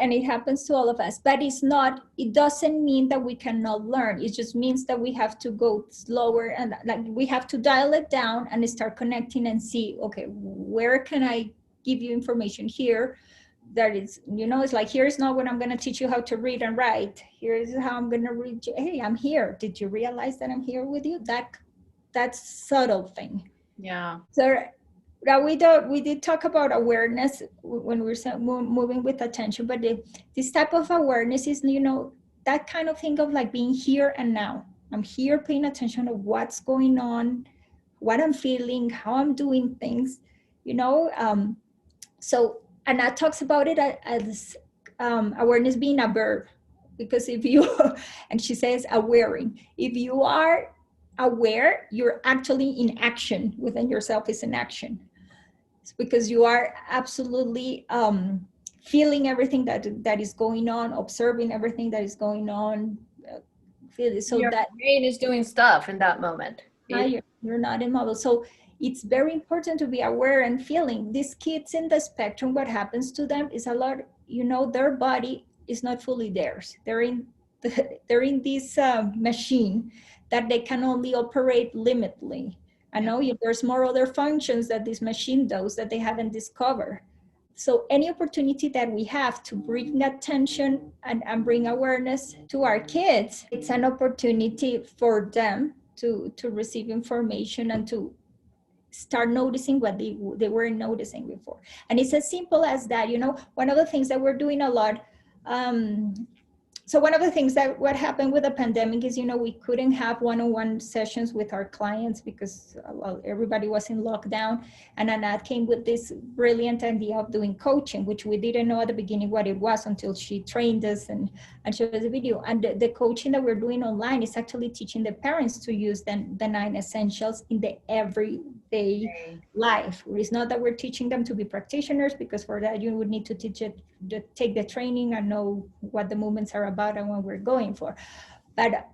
And it happens to all of us, but it doesn't mean that we cannot learn. It just means that we have to go slower, and like we have to dial it down and start connecting and see, okay, where can I give you information here that is, it's like, here's not when I'm going to teach you how to read and write. Here's how I'm going to read you. Hey, I'm here. Did you realize that I'm here with you? That's subtle thing. Yeah. So now we did talk about awareness when we were moving with attention, but this type of awareness is, that kind of thing of like being here and now. I'm here paying attention to what's going on, what I'm feeling, how I'm doing things, So Anat talks about it as awareness being a verb, because and she says awareing, if you are aware, you're actually in action. Within yourself is in action. It's because you are absolutely feeling everything that is going on, observing everything that is going on. So your brain is doing stuff in that moment. You're not immobile. So it's very important to be aware and feeling. These kids in the spectrum, what happens to them is a lot, their body is not fully theirs. They're in this machine that they can only operate limitedly. I know there's more other functions that this machine does that they haven't discovered. So any opportunity that we have to bring that tension and bring awareness to our kids, it's an opportunity for them to receive information and to start noticing what they weren't noticing before. And it's as simple as that. One of the things that we're doing a lot, so one of the things that what happened with the pandemic is, we couldn't have one-on-one sessions with our clients because everybody was in lockdown. And Anat came with this brilliant idea of doing coaching, which we didn't know at the beginning what it was until she trained us and showed us a video. And the coaching that we're doing online is actually teaching the parents to use the 9 essentials in the everyday life. It's not that we're teaching them to be practitioners, because for that you would need to take the training and know what the movements are about and what we're going for. But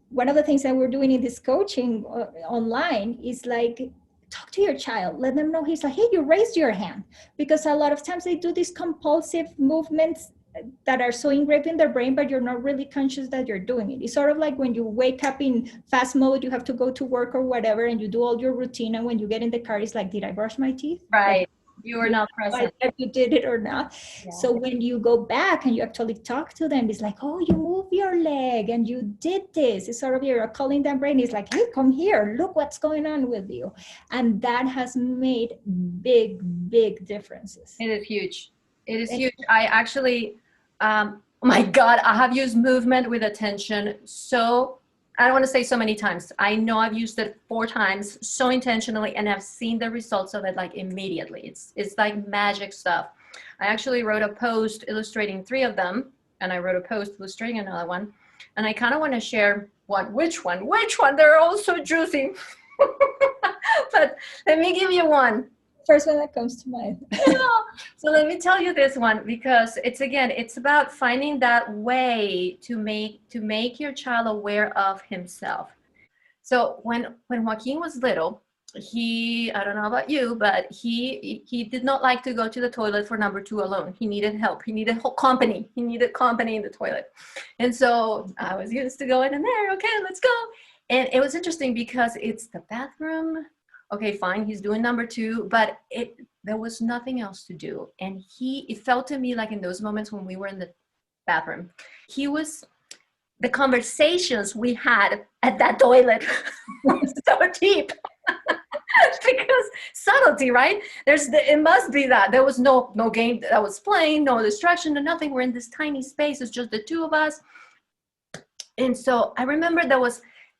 one of the things that we're doing in this coaching online is like, talk to your child, let them know. He's like, hey, you raised your hand, because a lot of times they do these compulsive movements that are so engraved in their brain, but you're not really conscious that you're doing it. It's sort of like when you wake up in fast mode, you have to go to work or whatever, and you do all your routine, and when you get in the car, it's like, did I brush my teeth? Right. Like, You are not present. if you did it or not. Yeah. So when you go back and you actually talk to them, it's like, oh, you move your leg and you did this. It's sort of, you're calling them brain. It's like, hey, come here, look what's going on with you. And that has made big differences. It is huge. It is huge. I actually, oh my God, I have used movement with attention I don't want to say so many times. I know I've used it 4 times so intentionally, and I've seen the results of it like immediately. It's like magic stuff. I actually wrote a post illustrating 3 of them, and I wrote a post illustrating another one. And I kind of want to share which one? They're all so juicy. But let me give you one. First one that comes to mind. So let me tell you this one, because it's about finding that way to make your child aware of himself. So when Joaquin was little, I don't know about you, but he did not like to go to the toilet for number 2 alone. He needed help. He needed company. He needed company in the toilet. And so I was used to going in there. Okay, let's go. And it was interesting because it's the bathroom. Okay, fine, he's doing number 2, but there was nothing else to do. And it felt to me like in those moments when we were in the bathroom, the conversations we had at that toilet were so deep. Because subtlety, right? It must be that. There was no game that was playing, no distraction, no nothing. We're in this tiny space, it's just the 2 of us. And so I remember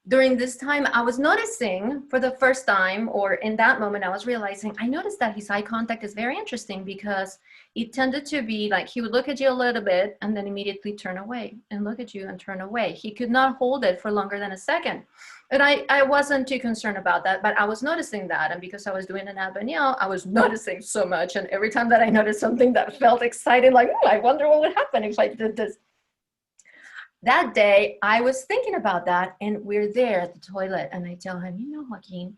during this time, I was noticing for the first time, or in that moment, I was realizing, I noticed that his eye contact is very interesting, because it tended to be like he would look at you a little bit and then immediately turn away and look at you and turn away. He could not hold it for longer than a second. And I wasn't too concerned about that, but I was noticing that. And because I was doing Anat Baniel, I was noticing so much. And every time that I noticed something that felt exciting, like, oh, I wonder what would happen if I did this. That day, I was thinking about that, and we're there at the toilet, and I tell him, Joaquin,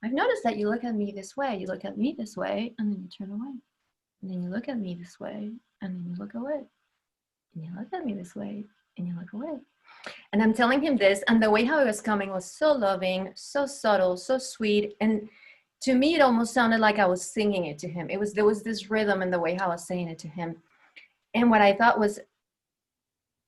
I've noticed that you look at me this way, you look at me this way, and then you turn away. And then you look at me this way, and then you look away. And you look at me this way, and you look away. And I'm telling him this, and the way how it was coming was so loving, so subtle, so sweet. And to me, it almost sounded like I was singing it to him. There was this rhythm in the way how I was saying it to him. And what I thought was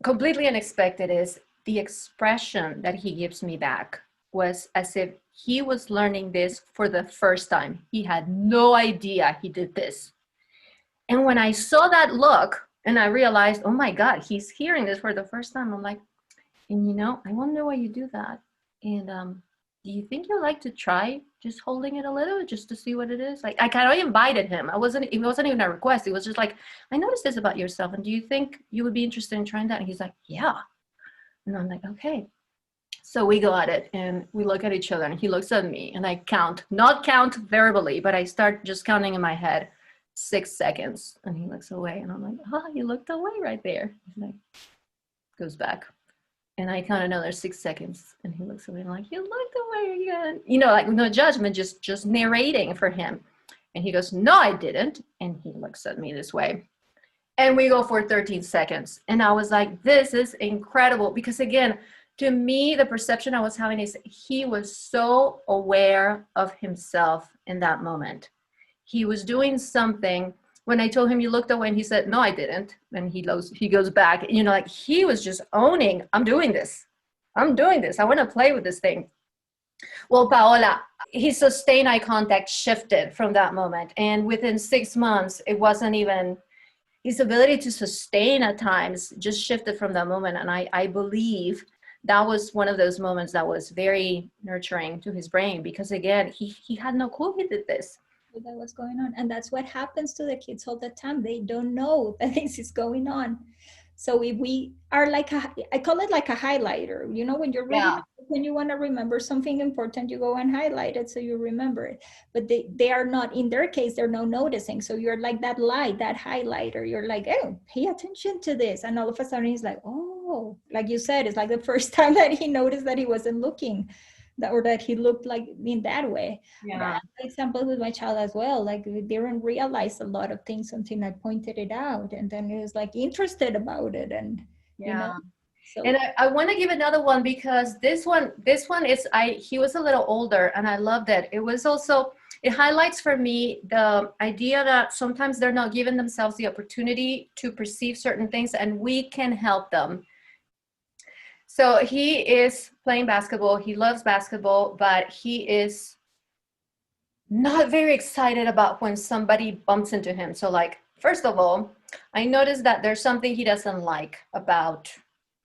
completely unexpected is the expression that he gives me back was as if he was learning this for the first time. He had no idea he did this. And when I saw that look and I realized, oh my God, he's hearing this for the first time, I'm like, and I wonder why you do that. And do you think you'd like to try just holding it a little just to see what it is? Like, I kind of invited him. It wasn't even a request. It was just like, I noticed this about yourself, and do you think you would be interested in trying that? And he's like, yeah. And I'm like, okay. So we go at it, and we look at each other, and he looks at me, and I not count verbally, but I start just counting in my head 6 seconds. And he looks away, and I'm like, oh, you looked away right there. He's like, goes back. And I count another 6 seconds, and he looks away, and I'm like, you looked away again. Like no judgment, just narrating for him. And he goes, no, I didn't. And he looks at me this way. And we go for 13 seconds. And I was like, this is incredible. Because again, to me, the perception I was having is he was so aware of himself in that moment. He was doing something When I told him you looked away and he said, no, I didn't. And he goes back, you know, like he was just owning, I'm doing this. I'm doing this. I want to play with this thing. Well, Paola, his sustained eye contact shifted from that moment. And within 6 months, it wasn't even, his ability to sustain at times just shifted from that moment. And I believe that was one of those moments that was very nurturing to his brain, because again, he had no clue he did this. That was going on. And that's what happens to the kids all the time. They don't know that this is going on. So if we are like, I call it like a highlighter, you know, when you're reading, when you want to remember something important, you go and highlight it so you remember it. But they are not, in their case, they're not noticing. So you're like that light, that highlighter. You're like, oh, pay attention to this. And all of a sudden he's like, oh, like you said, it's like the first time that he noticed that he wasn't looking, or that he looked like in that way. That's an example with my child as well. Like we didn't realize a lot of things until I pointed it out, and then he was like interested about it. And you know, so. And I want to give another one, because this one is, he was a little older and I loved it. It was also, it highlights for me the idea that sometimes they're not giving themselves the opportunity to perceive certain things, and we can help them. So he is playing basketball. He loves basketball, but he is not very excited about when somebody bumps into him. So like, first of all, I noticed that there's something he doesn't like about,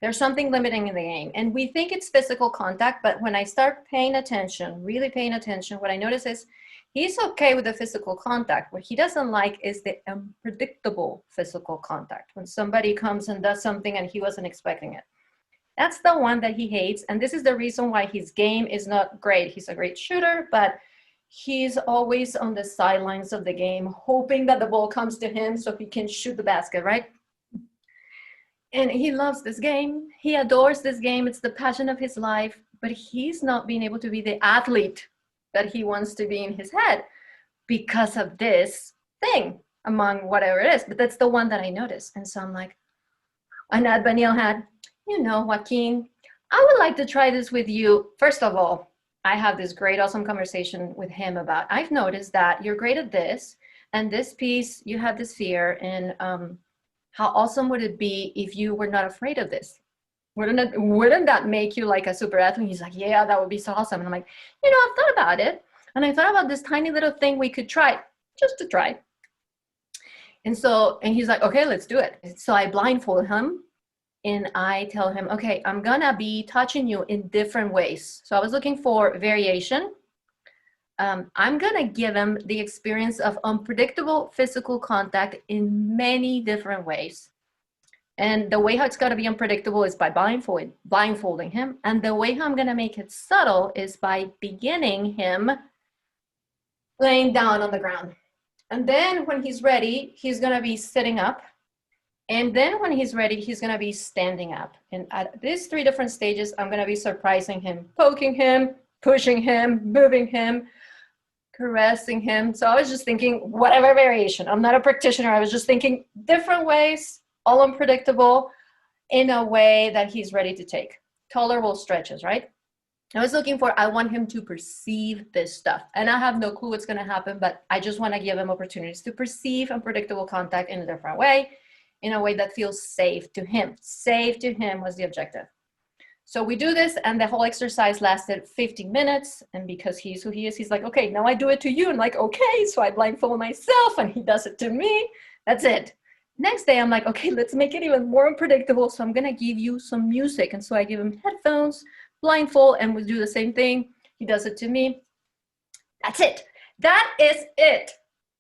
there's something limiting in the game. And we think it's physical contact, but when I start paying attention, really paying attention, what I notice is he's okay with the physical contact. What he doesn't like is the unpredictable physical contact. When somebody comes and does something and he wasn't expecting it. That's the one that he hates. And this is the reason why his game is not great. He's a great shooter, but he's always on the sidelines of the game, hoping that the ball comes to him so he can shoot the basket, right? And he loves this game. He adores this game. It's the passion of his life, but he's not being able to be the athlete that he wants to be in his head because of this thing, among whatever it is. But that's the one that I noticed. And so I'm like, Anat Baniel had, you know, Joaquin, I would like to try this with you. First of all, I have this great, awesome conversation with him about, I've noticed that you're great at this, and this piece, you have this fear, and how awesome would it be if you were not afraid of this? Wouldn't that make you like a super athlete? He's like, yeah, that would be so awesome. And I'm like, you know, I've thought about it, and I thought about this tiny little thing we could try, just to try. And so, and he's like, okay, let's do it. So I blindfold him. And I tell him, okay, I'm gonna be touching you in different ways. So I was looking for variation. I'm gonna give him the experience of unpredictable physical contact in many different ways. And the way how it's gonna be unpredictable is by blindfolding him. And the way how I'm gonna make it subtle is by beginning him laying down on the ground. And then when he's ready, he's gonna be sitting up. And then when he's ready, he's gonna be standing up. And at these 3 different stages, I'm gonna be surprising him, poking him, pushing him, moving him, caressing him. So I was just thinking, whatever variation. I'm not a practitioner. I was just thinking different ways, all unpredictable, in a way that he's ready to take. Tolerable stretches, right? I was looking for, I want him to perceive this stuff. And I have no clue what's gonna happen, but I just wanna give him opportunities to perceive unpredictable contact in a different way, in a way that feels safe to him. Safe to him was the objective. So we do this, and the whole exercise lasted 15 minutes. And because he's who he is, he's like, okay, now I do it to you. And like, okay, so I blindfold myself and he does it to me. That's it. Next day, I'm like, okay, let's make it even more unpredictable. So I'm gonna give you some music. And so I give him headphones, blindfold, and we do the same thing. He does it to me. That's it. That is it.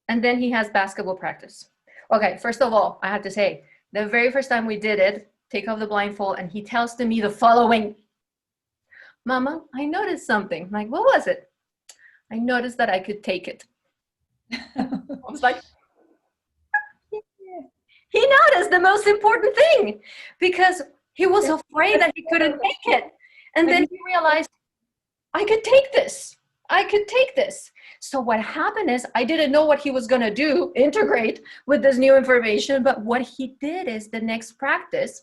And then he has basketball practice. Okay, first of all, I have to say, the very first time we did it, take off the blindfold, and he tells to me the following, Mama, I noticed something. I'm like, what was it? I noticed that I could take it. I was like, he noticed the most important thing, because he was afraid that he couldn't take it. And then he realized, I could take this. I could take this. So what happened is, I didn't know what he was going to do, integrate with this new information. But what he did is, the next practice,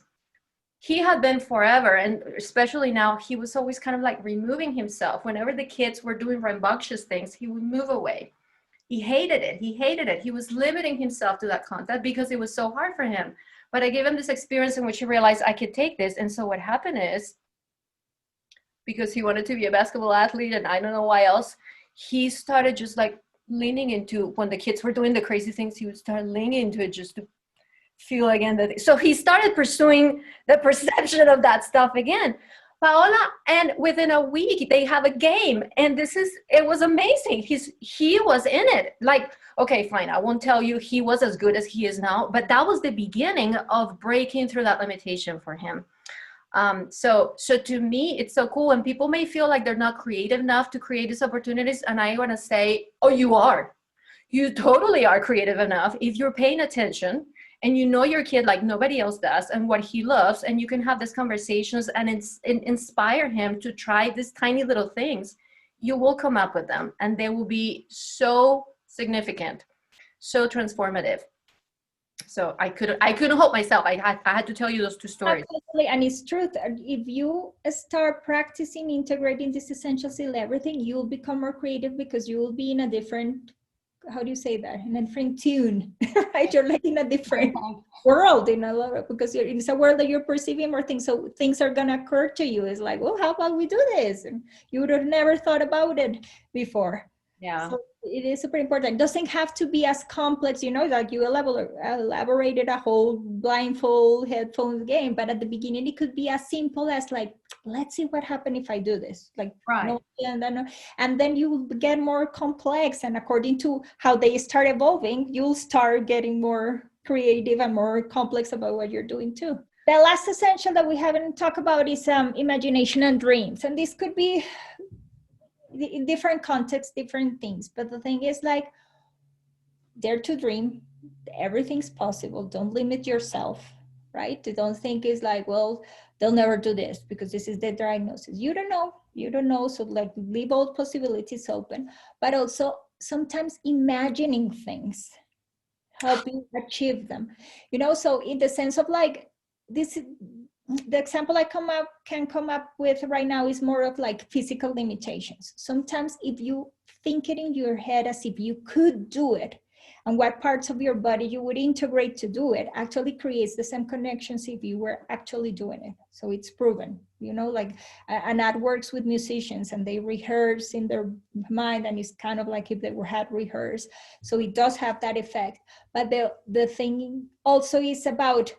he had been forever, and especially now, he was always kind of like removing himself. Whenever the kids were doing rambunctious things, he would move away. He hated it. He hated it. He was limiting himself to that contact because it was so hard for him. But I gave him this experience in which he realized I could take this. And so what happened is, because he wanted to be a basketball athlete and I don't know why else, he started just like leaning into, when the kids were doing the crazy things, he would start leaning into it just to feel again that. So he started pursuing the perception of that stuff again. Paola, and within a week they have a game, and it was amazing. He was in it. Like, okay, fine, I won't tell you he was as good as he is now, but that was the beginning of breaking through that limitation for him. So to me, it's so cool. And people may feel like they're not creative enough to create these opportunities. And I want to say, oh, you are. You totally are creative enough if you're paying attention and you know your kid like nobody else does and what he loves, and you can have these conversations and inspire him to try these tiny little things. You will come up with them, and they will be so significant, so transformative. So I couldn't help myself. I had to tell you those two stories. Absolutely, and it's true. If you start practicing integrating these essentials in everything, you'll become more creative because you will be in a different, how do you say that? In a different tune, right? You're like in a different world because it's a world that you're perceiving more things. So things are gonna occur to you. It's like, well, how about we do this? And you would have never thought about it before. Yeah. So it is super important. It doesn't have to be as complex, like you elaborated a whole blindfold headphones game, but at the beginning it could be as simple as like, let's see what happens if I do this. Like, right. No, and then you will get more complex, and according to how they start evolving, you'll start getting more creative and more complex about what you're doing too. The last essential that we haven't talked about is imagination and dreams, and this could be in different contexts, different things. But the thing is, like, dare to dream. Everything's possible. Don't limit yourself, right? Don't think it's like, well, they'll never do this because this is the diagnosis. You don't know. So like, leave all possibilities open, but also sometimes imagining things help you achieve them, so in the sense of like this, the example I can come up with right now is more of like physical limitations. Sometimes if you think it in your head as if you could do it, and what parts of your body you would integrate to do it, actually creates the same connections if you were actually doing it. So it's proven, like Anat works with musicians and they rehearse in their mind, and it's kind of like if they had rehearsed. So it does have that effect. But the thing also is about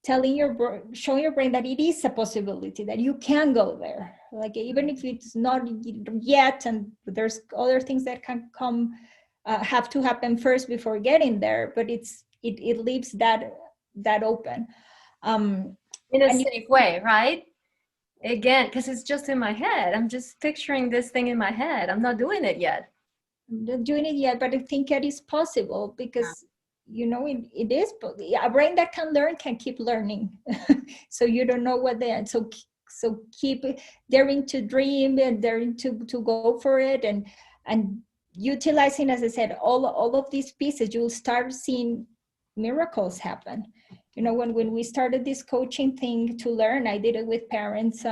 showing your brain that it is a possibility, that you can go there. Like, even if it's not yet, and there's other things that can come, have to happen first before getting there, but it leaves that open. In a safe way, right? Again, because it's just in my head. I'm just picturing this thing in my head. I'm not doing it yet. But I think it is possible because, it is. A brain that can learn can keep learning. So you don't know what they are. So keep daring to dream and daring to go for it, and utilizing, as I said, all of these pieces, you'll start seeing miracles happen. When we started this coaching thing to learn, I did it with parents,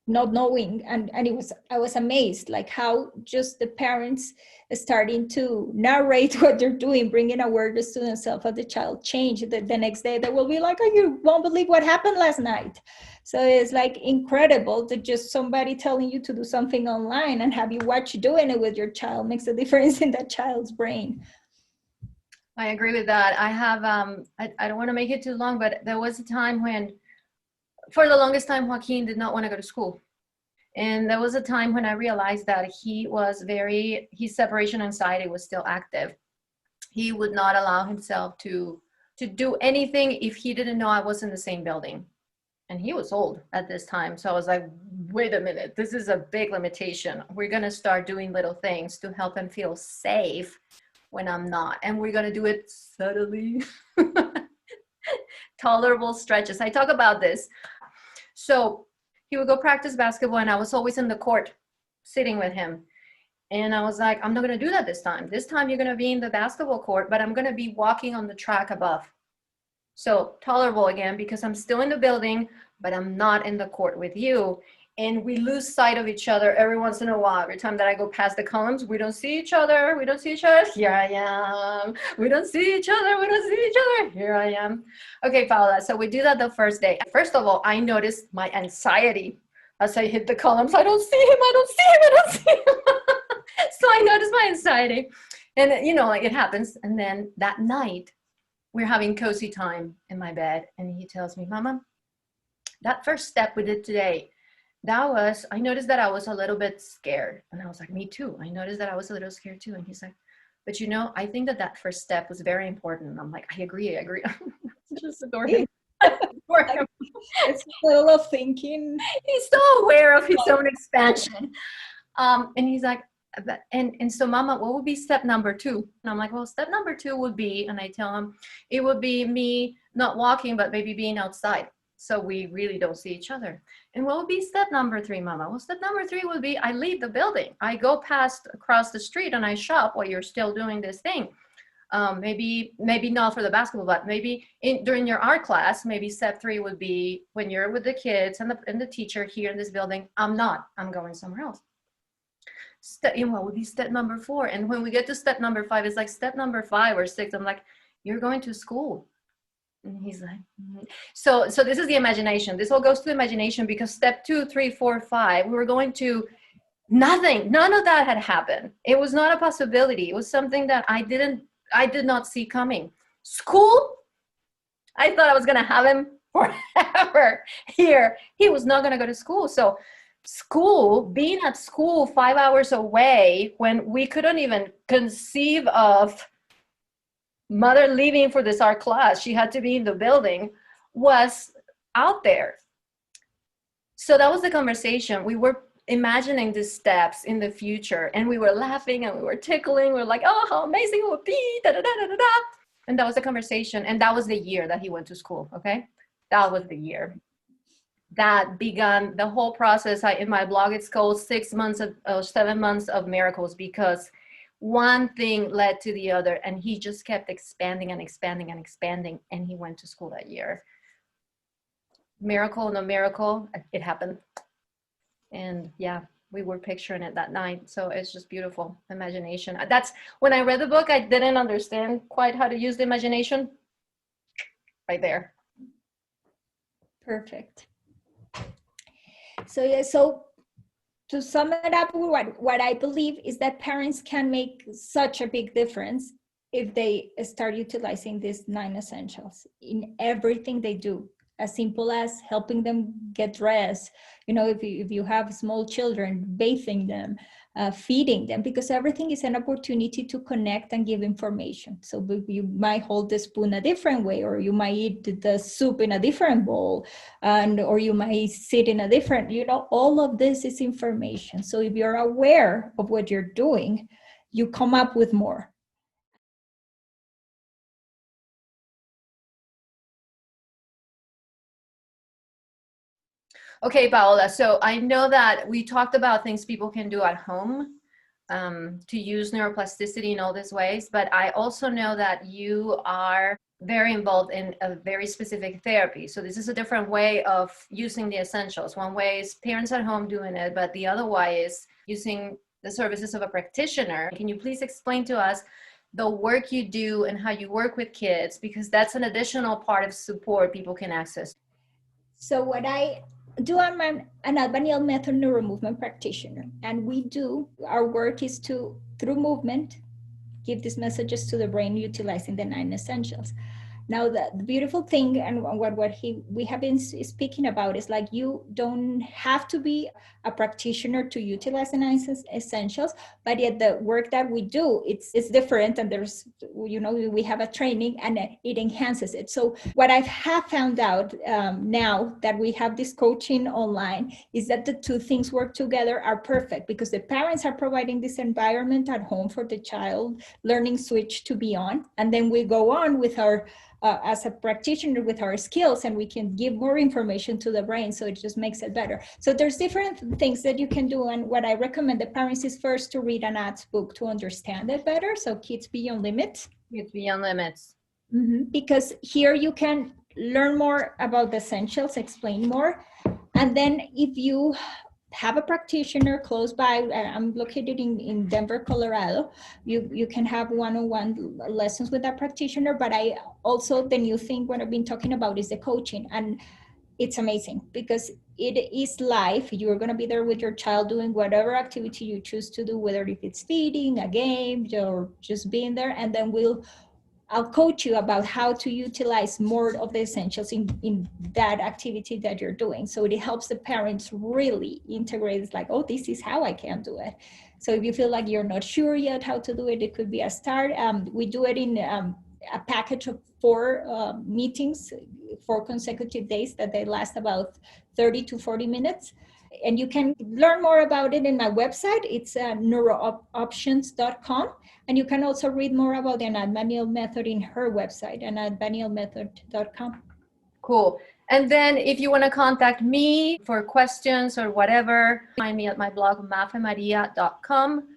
not knowing, and I was amazed, like how just the parents starting to narrate what they're doing, bringing awareness to themselves of the child, change. The next day they will be like, oh, you won't believe what happened last night. So it's like incredible to just somebody telling you to do something online and have you watch doing it with your child makes a difference in that child's brain. I agree with that. I have, I don't want to make it too long, but there was a time when, for the longest time, Joaquin did not want to go to school. And there was a time when I realized that his separation anxiety was still active. He would not allow himself to do anything if he didn't know I was in the same building. And he was old at this time. So I was like, wait a minute, this is a big limitation. We're going to start doing little things to help him feel safe when I'm not. And we're going to do it subtly. Tolerable stretches. I talk about this. So he would go practice basketball, and I was always in the court sitting with him. And I was like, I'm not going to do that this time. This time you're going to be in the basketball court, but I'm going to be walking on the track above. So tolerable again, because I'm still in the building, but I'm not in the court with you. and we lose sight of each other every once in a while. Every time that I go past the columns, we don't see each other. We don't see each other. Here I am. We don't see each other. We don't see each other. Here I am. Okay, Paola. So we do that the first day. First of all, I noticed my anxiety as I hit the columns. I don't see him. I don't see him. I don't see him. So I noticed my anxiety. And, you know, like it happens. And then that night, we're having cozy time in my bed. And he tells me, Mama, that first step we did today, I noticed that I was a little bit scared. And I was like, me too. I noticed that I was a little scared too. And he's like, but you know, I think that first step was very important. And I'm like, I agree. Just adore him. It's a little of thinking. He's so aware of his own expansion. And he's like, and so Mama, what would be step number 2? And I'm like, well, step number 2 would be, and I tell him, it would be me not walking, but maybe being outside. So we really don't see each other. And what would be step number 3, Mama? Well, step number 3 would be I leave the building. I go across the street and I shop while you're still doing this thing. Maybe not for the basketball, but maybe during your art class, maybe step 3 would be when you're with the kids and the teacher here in this building, I'm going somewhere else. What would be step number 4? And when we get to step number 5, it's like step number 5 or 6. I'm like, you're going to school. And he's like, so this is the imagination. This all goes to imagination because step 2, 3, 4, 5, we were going to nothing. None of that had happened. It was not a possibility. It was something that I did not see coming. School, I thought I was going to have him forever here. He was not going to go to school. So being at school 5 hours away when we couldn't even conceive of mother leaving for this art class, she had to be in the building, was out there. So that was the conversation. We were imagining the steps in the future and we were laughing and we were tickling. We were like, oh, how amazing it would be, da, da, da, da, da, da. And that was the conversation. And that was the year that he went to school, okay? That was the year. That began the whole process. In my blog, it's called 7 months of miracles, because one thing led to the other and he just kept expanding and expanding and expanding, and he went to school that year. Miracle, no miracle, it happened. And yeah, we were picturing it that night. So it's just beautiful imagination. That's when I read the book, I didn't understand quite how to use the imagination. Right there. Perfect. So yeah, so to sum it up, what I believe is that parents can make such a big difference if they start utilizing these 9 essentials in everything they do. As simple as helping them get dressed, you know, if you have small children, bathing them, feeding them, because everything is an opportunity to connect and give information. So you might hold the spoon a different way, or you might eat the soup in a different bowl, or you might sit in a different, you know, all of this is information. So if you're aware of what you're doing, you come up with more. Okay, Paola, so I know that we talked about things people can do at home to use neuroplasticity in all these ways, but I also know that you are very involved in a very specific therapy. So this is a different way of using the essentials. One way is parents at home doing it, but the other way is using the services of a practitioner. Can you please explain to us the work you do and how you work with kids? Because that's an additional part of support people can access. So what I do, I'm an Anat Baniel Method Neuromovement Practitioner, and our work is to, through movement, give these messages to the brain utilizing the 9 essentials. Now, the beautiful thing, and what we have been speaking about, is like, you don't have to be a practitioner to utilize the 9 essentials, but yet the work that we do, it's different, and there's, you know, we have a training and it enhances it. So what I have found out now that we have this coaching online is that the 2 things work together are perfect, because the parents are providing this environment at home for the child, learning switch to be on, and then we go on with our as a practitioner with our skills, and we can give more information to the brain, so it just makes it better. So there's different things that you can do, and what I recommend the parents is first to read Anat's book to understand it better, so Kids Beyond Limits. Kids Beyond Limits. Mm-hmm. Because here you can learn more about the essentials, explain more, and then if you have a practitioner close by. I'm located in Denver, Colorado. You can have one-on-one lessons with that practitioner, but I also, the new thing what I've been talking about is the coaching, and it's amazing because it is live. You're going to be there with your child doing whatever activity you choose to do, whether if it's feeding, a game, or just being there, and then I'll coach you about how to utilize more of the essentials in that activity that you're doing. So it helps the parents really integrate. It's like, oh, this is how I can do it. So if you feel like you're not sure yet how to do it, it could be a start. We do it in a package of 4 meetings, 4 consecutive days that they last about 30 to 40 minutes. And you can learn more about it in my website. It's neurooptions.com. And you can also read more about the Anat Baniel Method in her website, anatbanielmethod.com. Cool. And then if you want to contact me for questions or whatever, find me at my blog, mafemaria.com.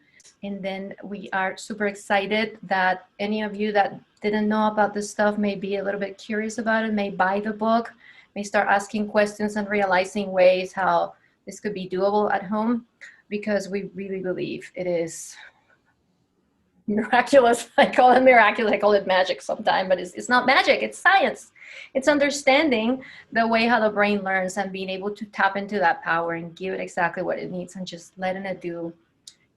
And then we are super excited that any of you that didn't know about this stuff may be a little bit curious about it, may buy the book, may start asking questions and realizing ways how this could be doable at home, because we really believe it is miraculous. I call it miraculous. I call it magic sometimes, but it's not magic. It's science. It's understanding the way how the brain learns and being able to tap into that power and give it exactly what it needs and just letting it do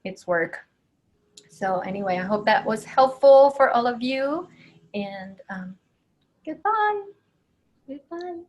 its work. So anyway, I hope that was helpful for all of you, and goodbye. Goodbye.